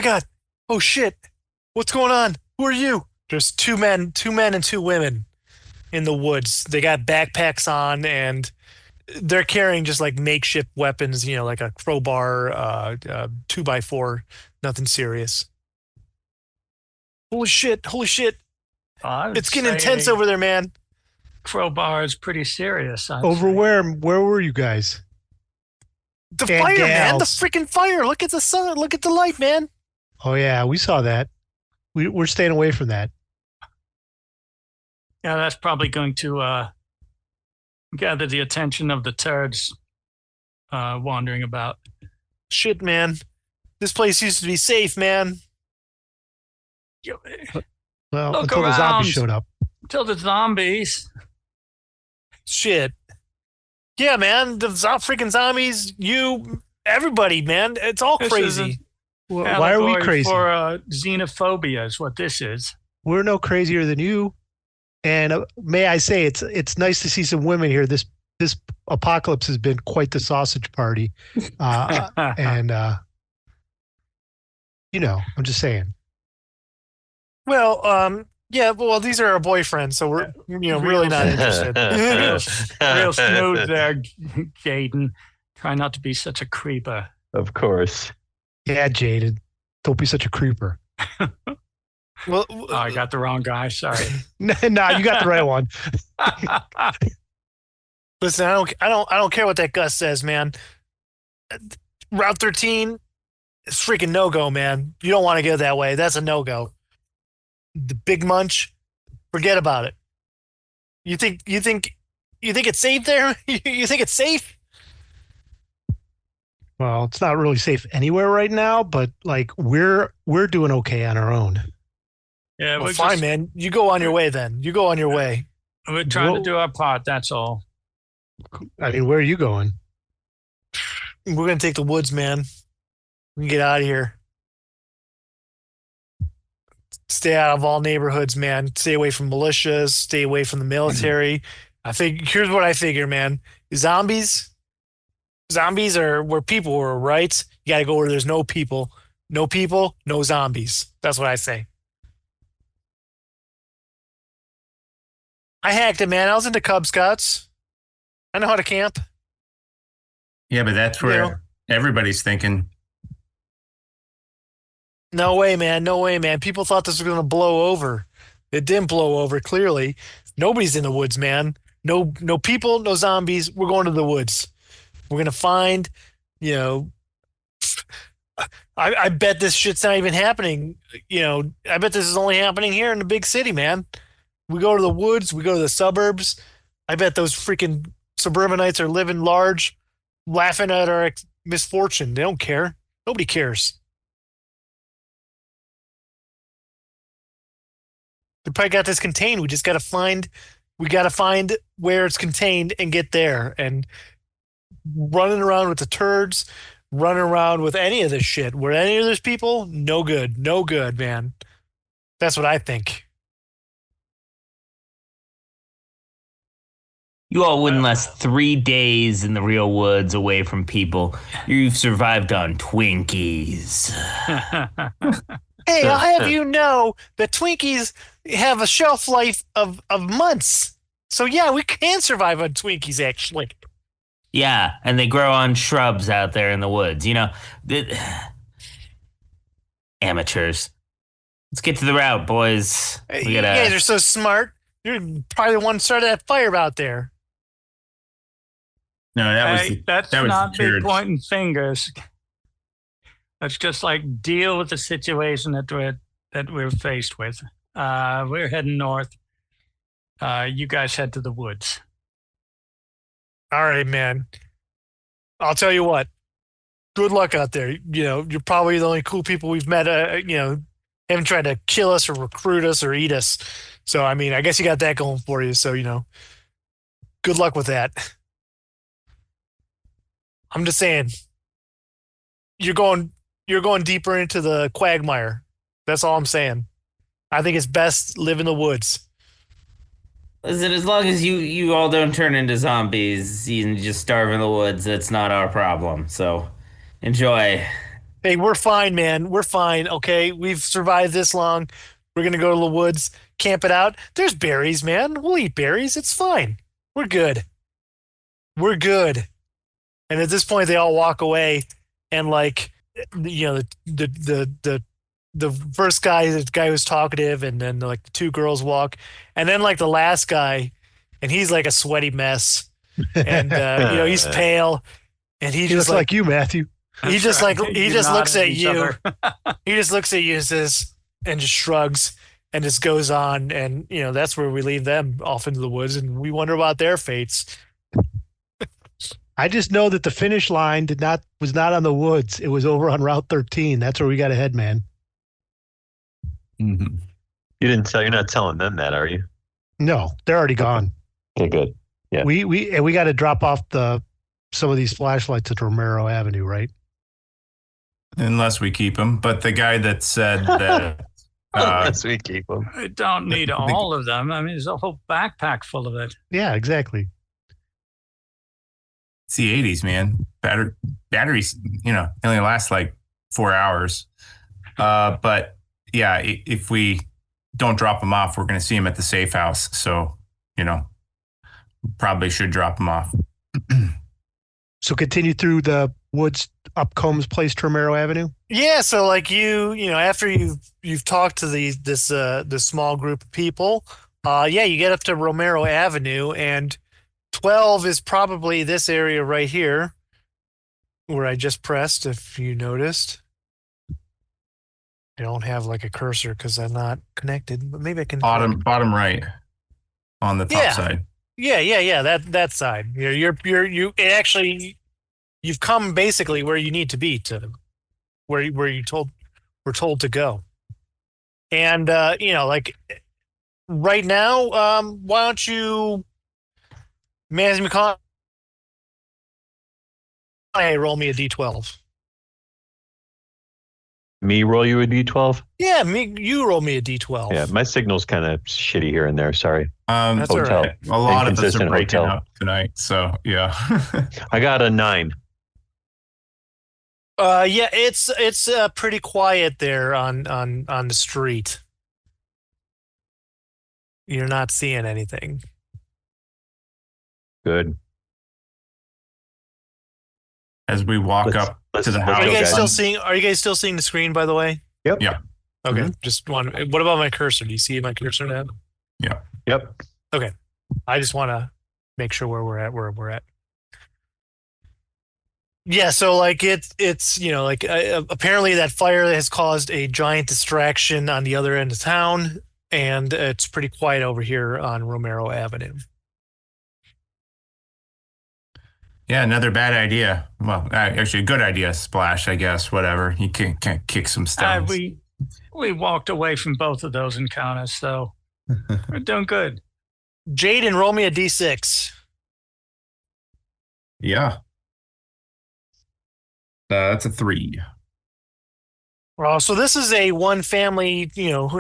god, oh shit, what's going on? Who are you? There's two men, and two women in the woods. They got backpacks on, and they're carrying just like makeshift weapons, like a crowbar, 2x4, nothing serious. Holy shit.
I would
It's getting
say
intense over there, man.
crowbar is pretty serious. I'd
Over
say.
where were you guys?
The
And
fire, man. The
gals.
freaking fire. Look at the sun. Look at the light, man.
Oh yeah, we saw that. We're staying away from that.
Yeah, that's probably going to gather the attention of the turds wandering about.
Shit, man. This place used to be safe, man.
Well,
Look
until the
around.
zombies showed up.
Till the zombies.
Shit. Yeah, man. The freaking zombies, everybody, man. It's all
This
crazy.
Why are we
Allegory
crazy?
For xenophobia is what this is.
We're no crazier than you. And may I say, it's nice to see some women here. This apocalypse has been quite the sausage party, and I'm just saying.
Well, yeah, well, these are our boyfriends, so we're really not interested.
Real smooth there, Jaden. Try not to be such a creeper.
Of course.
Yeah, Jaded, don't be such a creeper.
Well,
Oh, I got the wrong guy. Sorry.
Nah, you got the right one.
listen, I don't care what that Gus says, man. Route 13 is freaking no-go, man. You don't want to go that way. That's a no-go. The Big Munch, forget about it. You think it's safe there? You think it's safe?
Well, it's not really safe anywhere right now, but like we're doing okay on our own.
Yeah,
Well, fine, man. You go on your way then. You go on your way.
We're trying to do our part. That's all.
I mean, where are you going?
We're gonna take the woods, man. We can get out of here. Stay out of all neighborhoods, man. Stay away from militias. Stay away from the military. Here's what I figure, man. Zombies are where people were, right? You gotta go where there's no people. No people, no zombies. That's what I say. I hacked it, man. I was into Cub Scouts. I know how to camp.
Yeah, but that's where everybody's thinking.
No way, man. No way, man. People thought this was going to blow over. It didn't blow over, clearly. Nobody's in the woods, man. No people, no zombies. We're going to the woods. We're going to find, I bet this shit's not even happening. I bet this is only happening here in the big city, man. We go to the woods. We go to the suburbs. I bet those freaking suburbanites are living large, laughing at our misfortune. They don't care. Nobody cares. We probably got this contained. We got to find where it's contained and get there. And running around with the turds, running around with any of this shit, where any of those people, no good, man. That's what I think.
You all wouldn't last 3 days in the real woods away from people. You've survived on Twinkies.
Hey, I'll have you know that Twinkies have a shelf life of months. So yeah, we can survive on Twinkies, actually.
Yeah, and they grow on shrubs out there in the woods. Amateurs. Let's get to the route, boys.
You guys are so smart. You're probably the one who started that fire out there.
No,
That's
that was
not
the
big
turds.
pointing fingers. Let's just deal with the situation that we're faced with. We're heading north. You guys head to the woods.
All right, man. I'll tell you what. Good luck out there. You're probably the only cool people we've met. Haven't tried to kill us or recruit us or eat us. So I mean, I guess you got that going for you. So Good luck with that. I'm just saying, you're going deeper into the quagmire. That's all I'm saying. I think it's best live in the woods.
Listen, as long as you all don't turn into zombies and just starve in the woods, that's not our problem. So enjoy.
Hey, we're fine, man. We're fine. Okay, we've survived this long. We're gonna go to the woods, camp it out. There's berries, man. We'll eat berries. It's fine. We're good. We're good. And at this point, they all walk away, and like, the first guy, the guy who's talkative, and then like the two girls walk, and then like the last guy, and he's like a sweaty mess, and he's pale, and he just
looks like you, Matthew.
he just like he
You
just
nod
looks at
each
you.
other.
He just looks at you and says, and just shrugs, and just goes on, and that's where we leave them off into the woods, and we wonder about their fates.
I just know that the finish line was not on the woods. It was over on Route 13. That's where we got to head, man.
Mm-hmm. You're not telling them that, are you?
No, they're already gone.
Okay, good. Yeah.
We got to drop off some of these flashlights at Romero Avenue, right?
Unless we keep them. But the guy that said that
Unless we keep them.
I don't need all of them. I mean, there's a whole backpack full of it.
Yeah, exactly.
it's the 80s, man. Batteries, they only last like 4 hours. But yeah, if we don't drop them off, we're going to see them at the safe house. So, probably should drop them off.
So continue through the woods up Combs Place to Romero Avenue.
Yeah, so like after you've talked to this small group of people, you get up to Romero Avenue, and 12 is probably this area right here where I just pressed, if you noticed. I don't have like a cursor because I'm not connected, but maybe I can.
Bottom right on the top side.
Yeah. That side. You've come basically where you need to be to where we're told to go. And like right now, why don't you, Matthew McConaughey, roll me a D12.
Me roll you a D12?
Yeah, you roll me a D12.
Yeah, my signal's kind of shitty here and there. Sorry.
That's all
Hotel.
right.
A lot of us are
Inconsistent
breaking
hotel.
up tonight. So, yeah.
I got a 9.
Yeah, it's pretty quiet there on the street. You're not seeing anything.
Good.
As we walk up to the house.
Are you guys
guys.
Are you guys still seeing the screen, by the way?
Yep.
Yeah.
Okay. Just one. What about my cursor? Do you see my cursor now?
Yeah.
Yep.
Okay. I just want to make sure where we're at. Yeah. So like it's apparently that fire has caused a giant distraction on the other end of town, and it's pretty quiet over here on Romero Avenue.
Yeah, another bad idea. Well, actually, a good idea, Splash, I guess. Whatever. You can kick some stones.
We walked away from both of those encounters, so we're doing good.
Jaden, roll me a D6.
Yeah. That's a 3.
Well, so this is a one family,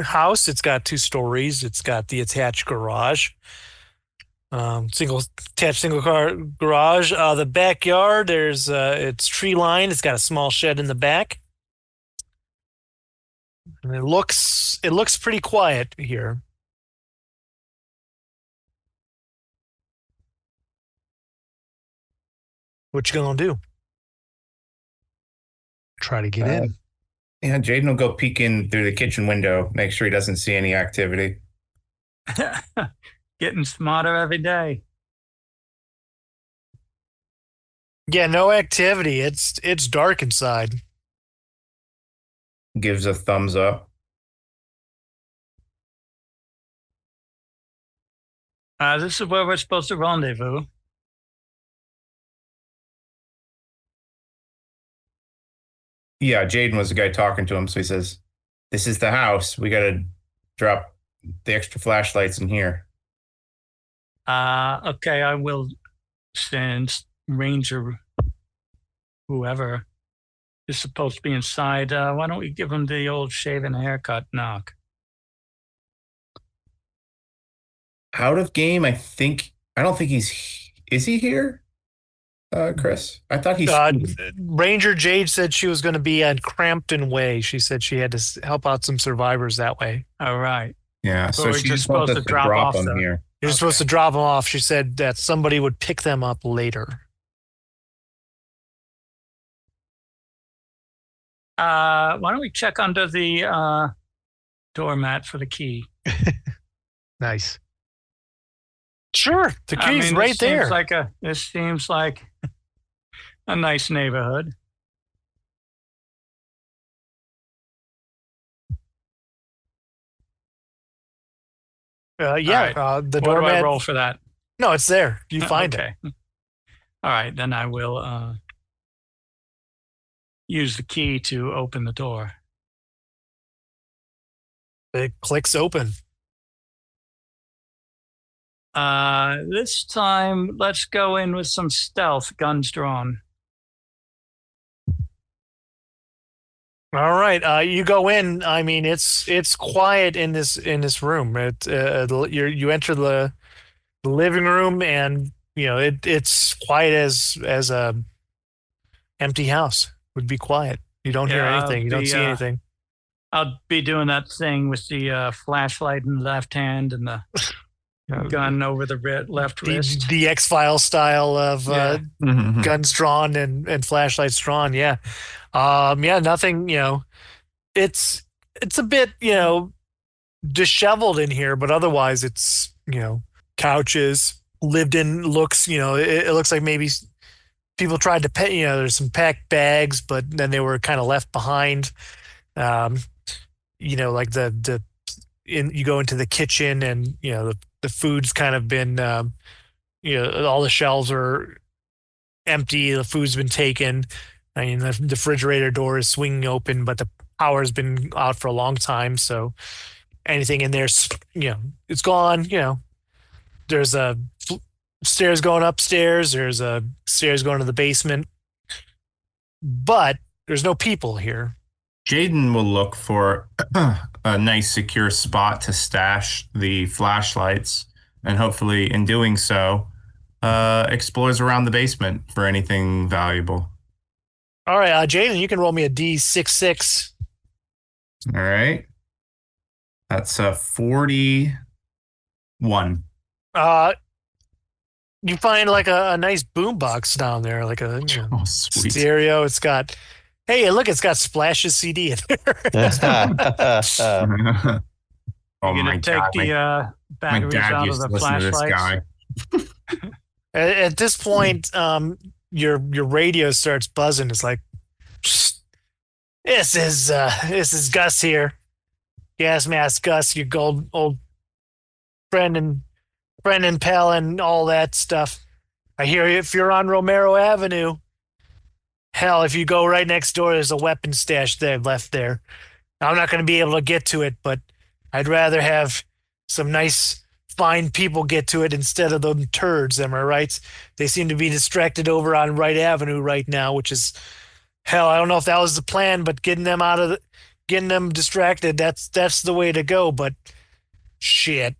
house. It's got 2 stories. It's got the attached garage. Single car garage. The backyard, it's tree lined. It's got a small shed in the back. And it looks pretty quiet here. What you gonna do?
Try to get in.
Yeah, Jaden will go peek in through the kitchen window, make sure he doesn't see any activity.
Getting smarter every day.
Yeah, no activity. It's dark inside.
Gives a thumbs up.
This is where we're supposed to rendezvous.
Yeah, Jaden was the guy talking to him, so he says, "This is the house. We got to drop the extra flashlights in here."
Okay, I will send Ranger, whoever is supposed to be inside. Why don't we give him the old shaven haircut knock?
Out of game, I don't think is he here? Chris? I thought he's
Ranger Jade said she was going to be at Crampton Way. She said she had to help out some survivors that way.
All right.
yeah,
So
so
we're
she's
just supposed to drop off
them
the-
here.
You're supposed to drop them off. She said that somebody would pick them up later.
Why don't we check under the doormat for the key?
Nice. Sure, the key's
this
right there.
This seems like a nice neighborhood.
Yeah,
right.
the
What do I
doormat.
roll for that?
No, it's there. You find it.
Okay. All right, then I will use the key to open the door.
It clicks open.
This time, let's go in with some stealth, guns drawn.
All right, you go in. I mean, it's quiet in this room. You enter the living room, and it's quiet as a empty house would be quiet. You don't hear
Yeah,
anything. You don't see anything.
I'll be doing that thing with the flashlight in the left hand and the gun over the left wrist.
The X-Files style of
Mhm.
guns drawn and flashlights drawn. Yeah. Nothing, it's a bit, disheveled in here, but otherwise it's, couches, lived in looks, it looks like maybe people tried to pay, there's some packed bags, but then they were kind of left behind. Like you go into the kitchen and, the food's kind of been, all the shelves are empty. The food's been taken. I mean, the refrigerator door is swinging open, but the power's been out for a long time. So anything in there's, it's gone. There's a stairs going upstairs. There's a stairs going to the basement, but there's no people here.
Jaden will look for a nice secure spot to stash the flashlights, and hopefully in doing so, explores around the basement for anything valuable.
All right, Jaden, you can roll me a D66.
All right. That's a 41.
You find like a nice boombox down there, like a
Oh, sweet.
stereo. It's got, hey, look, it's got Splash's CD in there.
Oh
You're
my
gonna take
God.
the
My
batteries
dad
out of
used
the
to listen to this
flashlights.
guy.
At this point, your radio starts buzzing. It's like, "Psst, this is Gus here. Gas mask Gus, your old friend and pal and all that stuff. I hear if you're on Romero Avenue, hell, if you go right next door, there's a weapon stash there left there. I'm not going to be able to get to it, but I'd rather have some nice, fine people get to it instead of them turds. Am I right? They seem to be distracted over on Wright Avenue right now, which is hell. I don't know if that was the plan, but getting them distracted, that's the way to go. But shit,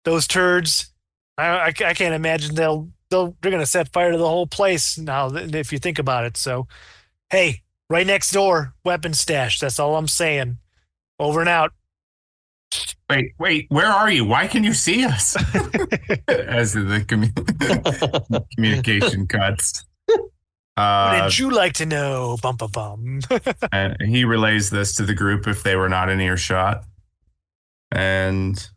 those turds, I can't imagine they're going to set fire to the whole place now if you think about it. So, hey, right next door, weapon stash. That's all I'm saying. Over and out.
Wait, where are you? Why can you see us? As the communication cuts.
What did you like to know? Bum, bum, bum.
And he relays this to the group if they were not in earshot. And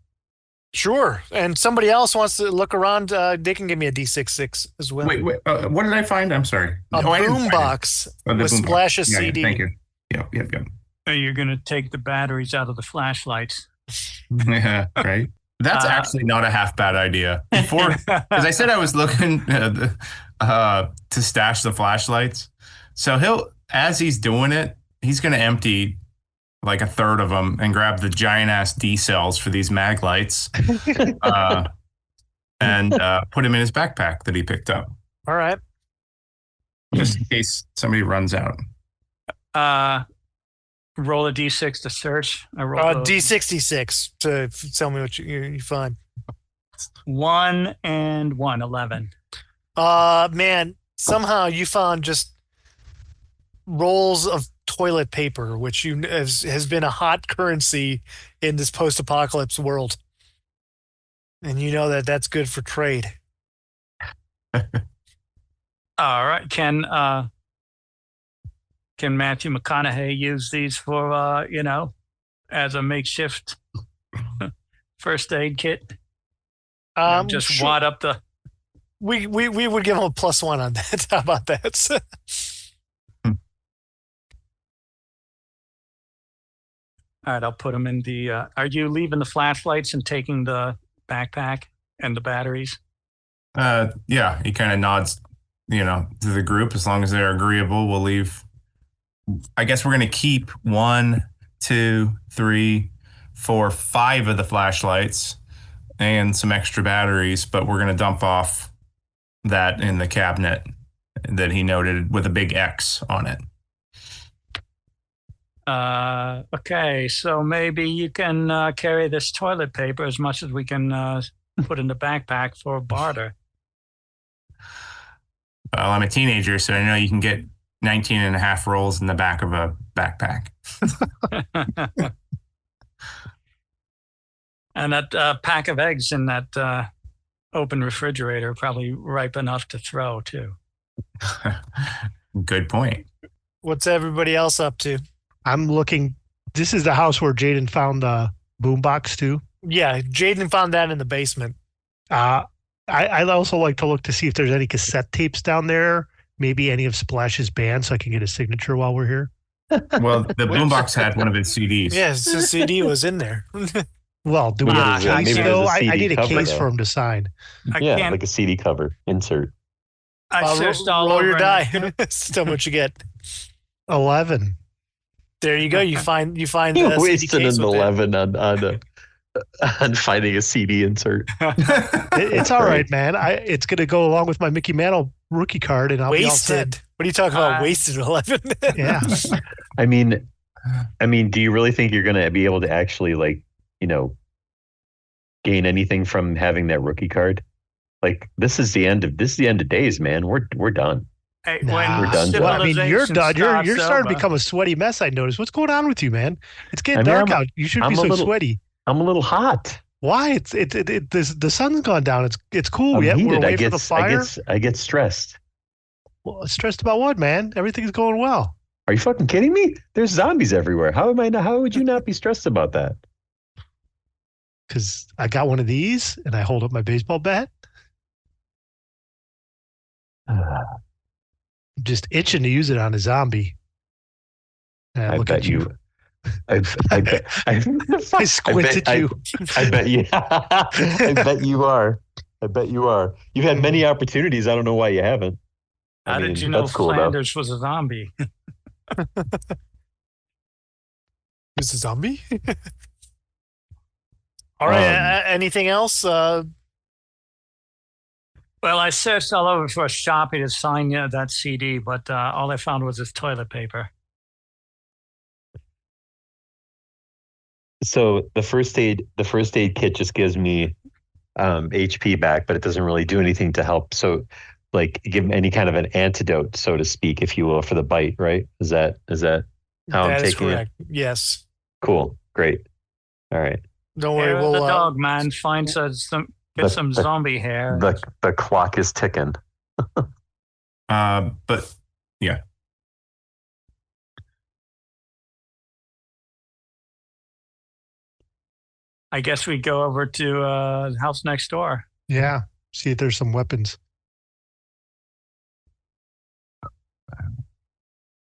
Sure. And somebody else wants to look around, they can give me a D66 as well.
wait, what did I find? I'm sorry.
A
I didn't find it.
boombox
Oh, the
with
boombox.
Splash's
Yeah,
CD.
thank you. Yep.
You're gonna take the batteries out of the flashlights.
Yeah, right. That's actually not a half bad idea. Before, because I said I was looking to stash the flashlights. So as he's doing it, he's going to empty like a third of them and grab the giant ass D cells for these mag lights. And and put him in his backpack that he picked up,
All right.
just in case somebody runs out.
Roll a d6 to search. I roll
D66 to tell me what you find.
1 and 1, 11.
Man, somehow you found just rolls of toilet paper, which has been a hot currency in this post-apocalypse world. And you know that's good for trade.
All right. Can Matthew McConaughey use these for as a makeshift first aid kit? Just
sure.
wad up the.
We would give him a +1 on that. How about that?
All right, I'll put them in the. Are you leaving the flashlights and taking the backpack and the batteries?
Yeah, he kind of nods, to the group. As long as they're agreeable, we'll leave. I guess we're going to keep 1, 2, 3, 4, 5 of the flashlights and some extra batteries, but we're going to dump off that in the cabinet that he noted with a big X on it.
Okay, so maybe you can carry this toilet paper as much as we can put in the backpack for barter.
Well, I'm a teenager, so I know you can get 19 and a half rolls in the back of a backpack.
And that pack of eggs in that open refrigerator probably ripe enough to throw, too.
Good point.
What's everybody else up to?
I'm looking. This is the house where Jaden found the boombox too.
Yeah, Jaden found that in the basement.
I also like to look to see if there's any cassette tapes down there. Maybe any of Splash's band, so I can get a signature while we're here.
Well, the boombox had one of his CDs.
Yes, the CD was in there.
Well, do we have a
maybe
case
there's
though?
a
I
CD
need a
cover,
case
though.
for him to sign.
Yeah,
can't-
like a CD cover insert.
I searched all
roll
over
your
in
die.
the-
That's how much you get.
11.
There you go. You find
You
the CD
wasted
case
an
with it.
11 on finding a CD insert.
It's all right, man. It's going to go along with my Mickey Mantle rookie card, and I'll be all set.
Wasted. What are you talking about? Wasted 11.
Yeah.
I mean, do you really think you're going to be able to actually gain anything from having that rookie card? Like this is the end of days, man. We're done.
Hey,
Nah.
when
We're done.
Well, I mean, you're
civilization
done. You're
stops
starting to
over-
become a sweaty mess. I noticed. What's going on with you, man? It's getting
I mean,
dark
I'm-
out. You shouldn't
I'm
be
a
so
little-
sweaty.
I'm a little hot.
Why? The sun's gone down. It's cool.
I'm
We're
heated.
away from the fire.
I get stressed.
Well, stressed about what, man? Everything's going well.
Are you fucking kidding me? There's zombies everywhere. How would you not be stressed about that?
Because I got one of these and I hold up my baseball bat. I'm just itching to use it on a zombie. And I
I
look
bet
at you.
I bet
I squint at you.
I bet you. I bet you are. I bet you are. You've had many opportunities. I don't know why you haven't.
How did you know
that's cool, though.
Flanders was a zombie?
Is a zombie? All right. Anything else?
Well, I searched all over for a Sharpie to sign that CD, but all I found was this toilet paper.
So the first aid kit just gives me HP back, but it doesn't really do anything to help. So, like, give any kind of an antidote, so to speak, if you will, for the bite. Right? Is that how I'm
That is
taking it?
correct. Yes.
Cool. Great. All right.
Don't worry.
Hair of
We'll
the dog, man. Find some zombie hair.
The clock is ticking.
But yeah.
I guess we go over to the house next door.
Yeah. See if there's some weapons.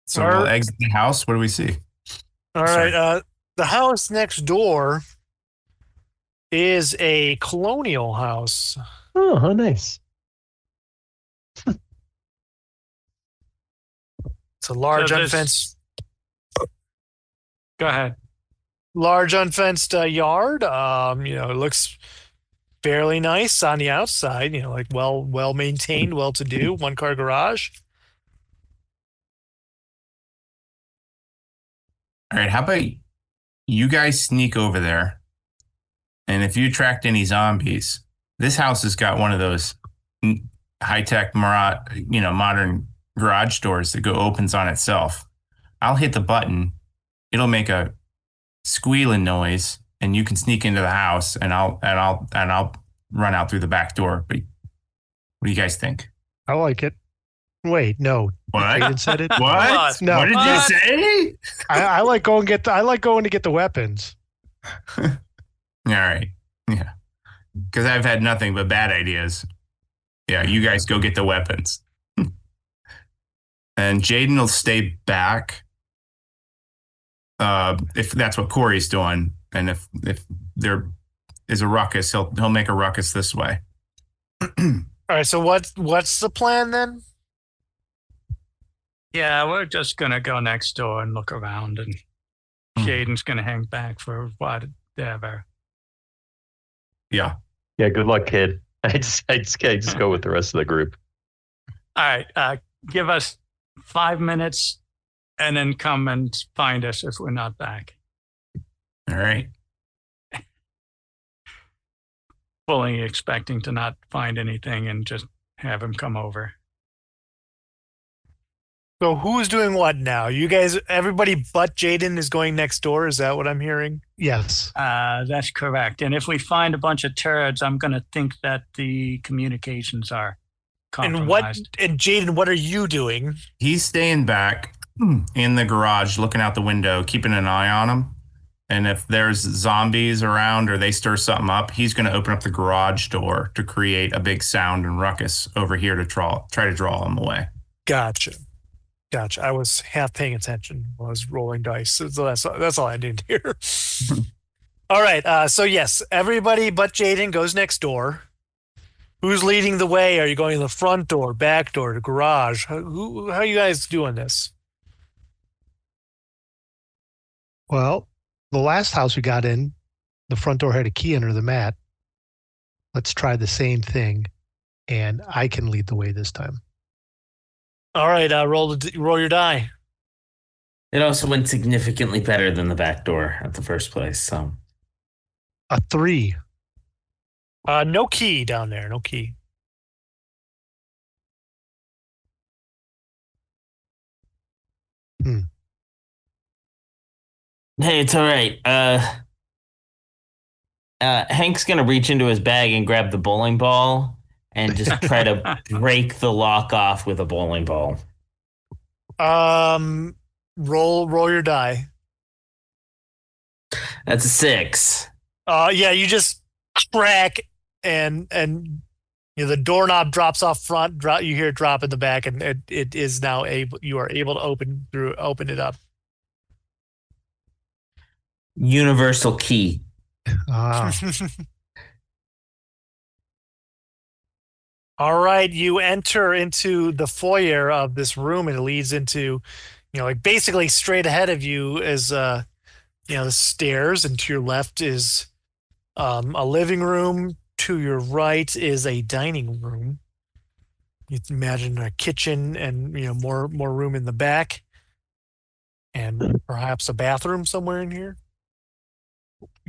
So we'll exit the house. What do we see?
All right. The house next door is a colonial house.
Oh, how nice.
It's a large
So this-
unfenced
Go ahead.
yard. It looks fairly nice on the outside. Like well maintained, well to do, 1-car garage.
All right, how about you guys sneak over there, and if you attract any zombies, this house has got one of those high-tech, modern garage doors that opens on itself. I'll hit the button. It'll make a squealing noise, and you can sneak into the house, and I'll run out through the back door. But what do you guys think?
I like it. Wait, no.
What?
Jaden said it.
What?
No.
What did you say?
I like going to get the weapons.
All right. Yeah. Because I've had nothing but bad ideas. Yeah, you guys go get the weapons. And Jaden will stay back. If that's what Corey's doing. And if there is a ruckus, he'll make a ruckus this way.
All right, so what's the plan then?
Yeah, we're just gonna go next door and look around, and Jaden's gonna hang back for whatever.
Yeah.
Yeah, good luck, kid. I just go with the rest of the group.
All right, give us 5 minutes, and then come and find us if we're not back.
All right.
Fully expecting to not find anything and just have him come over.
So who's doing what now? You guys, everybody but Jaden is going next door. Is that what I'm hearing?
Yes.
That's correct. And if we find a bunch of turds, I'm going to think that the communications are compromised.
And Jaden, what are you doing?
He's staying back in the garage, looking out the window, keeping an eye on them. And if there's zombies around or they stir something up, he's going to open up the garage door to create a big sound and ruckus over here to try to draw them away.
Gotcha. I was half paying attention while I was rolling dice. So that's all I need to hear. All right. So yes, everybody but Jaden goes next door. Who's leading the way? Are you going to the front door, back door, the garage? How are you guys doing this?
Well, the last house we got in, the front door had a key under the mat. Let's try the same thing, and I can lead the way this time.
All right, roll your die.
It also went significantly better than the back door at the first place. So
A 3.
No key down there. No key.
hey, it's all right. Hank's gonna reach into his bag and grab the bowling ball and just try to break the lock off with a bowling ball.
Roll your die.
That's a 6.
Yeah, you just crack and the doorknob drops off front. You hear it drop in the back, and it is now you are able to open it up.
Universal key.
All right, you enter into the foyer of this room, and it leads into, like basically straight ahead of you is, the stairs, and to your left is a living room. To your right is a dining room. You can imagine a kitchen and more room in the back, and perhaps a bathroom somewhere in here.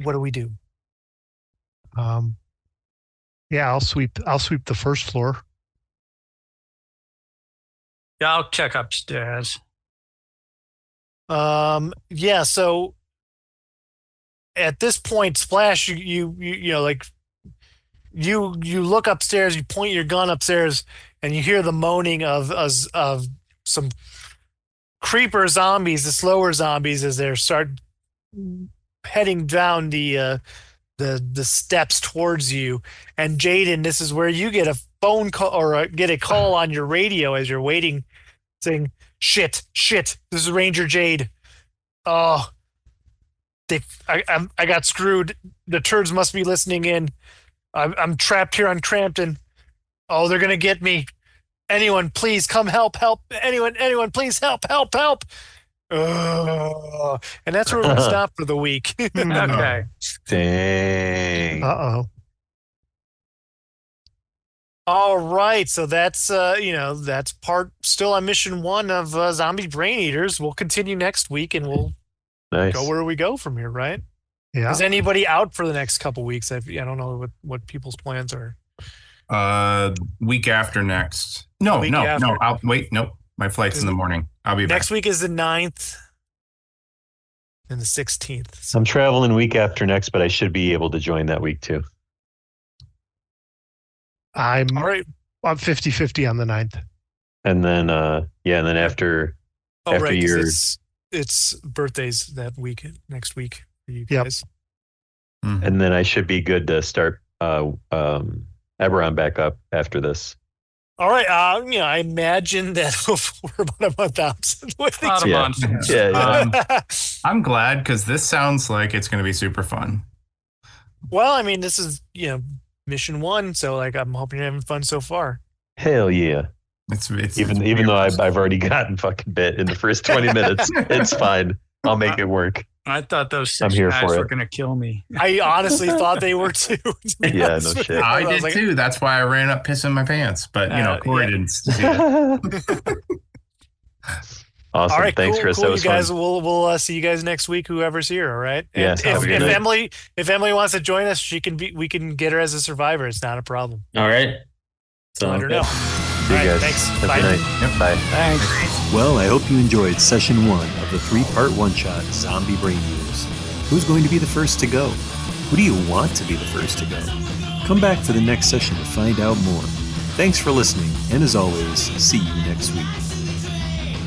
What do we do?
Yeah, I'll sweep the first floor.
Yeah, I'll check upstairs.
Yeah, so at this point, Splash, you look upstairs, you point your gun upstairs, and you hear the moaning of some creeper zombies, the slower zombies, as they start heading down the steps towards you. And Jaden, this is where you get a phone call or get a call on your radio as you're waiting, saying, shit, this is Ranger Jade. Oh, I got screwed. The turds must be listening in. I'm trapped here on Crampton. Oh, they're gonna get me. Anyone, please come help. Anyone, please help. And that's where we're gonna stop for the week.
Okay.
Dang.
Uh-oh.
All right, so that's that's part still on mission 1 of Zombie Braineaters. We'll continue next week, and we'll
Nice.
go where we go from here. Right?
Yeah.
Is anybody out for the next couple weeks? I don't know what people's plans are.
Week after next. No. I'll wait. Nope. My flight's in the morning. I'll be back.
Next week is the 9th and the 16th.
I'm traveling week after next, but I should be able to join that week too.
I'm
All right.
50-50 on the 9th.
And then, and then after
Right, 'cause
your
it's birthdays that week, next week for you
Yep.
guys.
and then I should be good to start Eberron back up after this.
All right. I imagine that we're about a month out.
About a
Yeah.
month.
Yeah.
I'm glad because this sounds like it's going to be super fun.
Well, I mean, this is mission 1, so like I'm hoping you're having fun so far.
Hell yeah.
It's
Even though I've already gotten fucking bit in the first 20 minutes, it's fine. I'll make it work.
I thought those
I'm
6
here
guys
for
were
it.
going to kill me.
I honestly thought they were too. to be
Yeah,
honest
no
with
shit.
you.
I
was
did
like,
too. That's why I ran up pissing my pants. But Corey
yeah.
didn't see it.
Awesome.
All right,
Thanks,
cool,
Chris.
cool.
That
You
was
guys,
fun.
we'll see you guys next week. Whoever's here, all right?
Yeah,
And
sounds
if
good.
if Emily wants to join us, we can get her as a survivor. It's not a problem.
All right.
So let her know.
See you
All right,
guys.
thanks.
Have a
Bye.
good night.
Yep.
Bye.
Thanks.
Well, I hope you enjoyed session 1 of the 3-part one-shot Zombie Braineaters. Who's going to be the first to go? Who do you want to be the first to go? Come back for the next session to find out more. Thanks for listening, and as always, see you next week.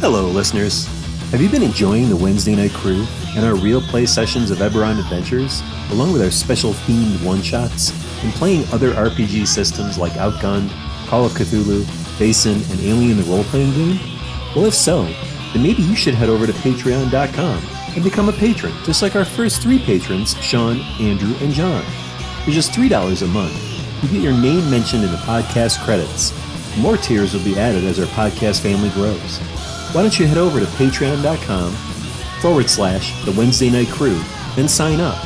Hello, listeners. Have you been enjoying the Wednesday Night Crew and our real play sessions of Eberron Adventures, along with our special themed one-shots, and playing other RPG systems like Outgunned, Call of Cthulhu, Basin, and Alien the Role-Playing Game? Well, if so, then maybe you should head over to patreon.com and become a patron, just like our first 3 patrons, Sean, Andrew, and John. For just $3 a month, you get your name mentioned in the podcast credits. More tiers will be added as our podcast family grows. Why don't you head over to patreon.com/The Wednesday Night Crew and sign up.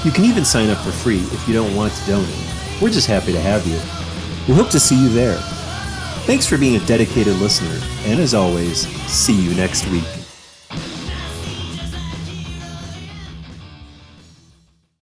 You can even sign up for free if you don't want to donate. We're just happy to have you. We hope to see you there. Thanks for being a dedicated listener, and as always, see you next week.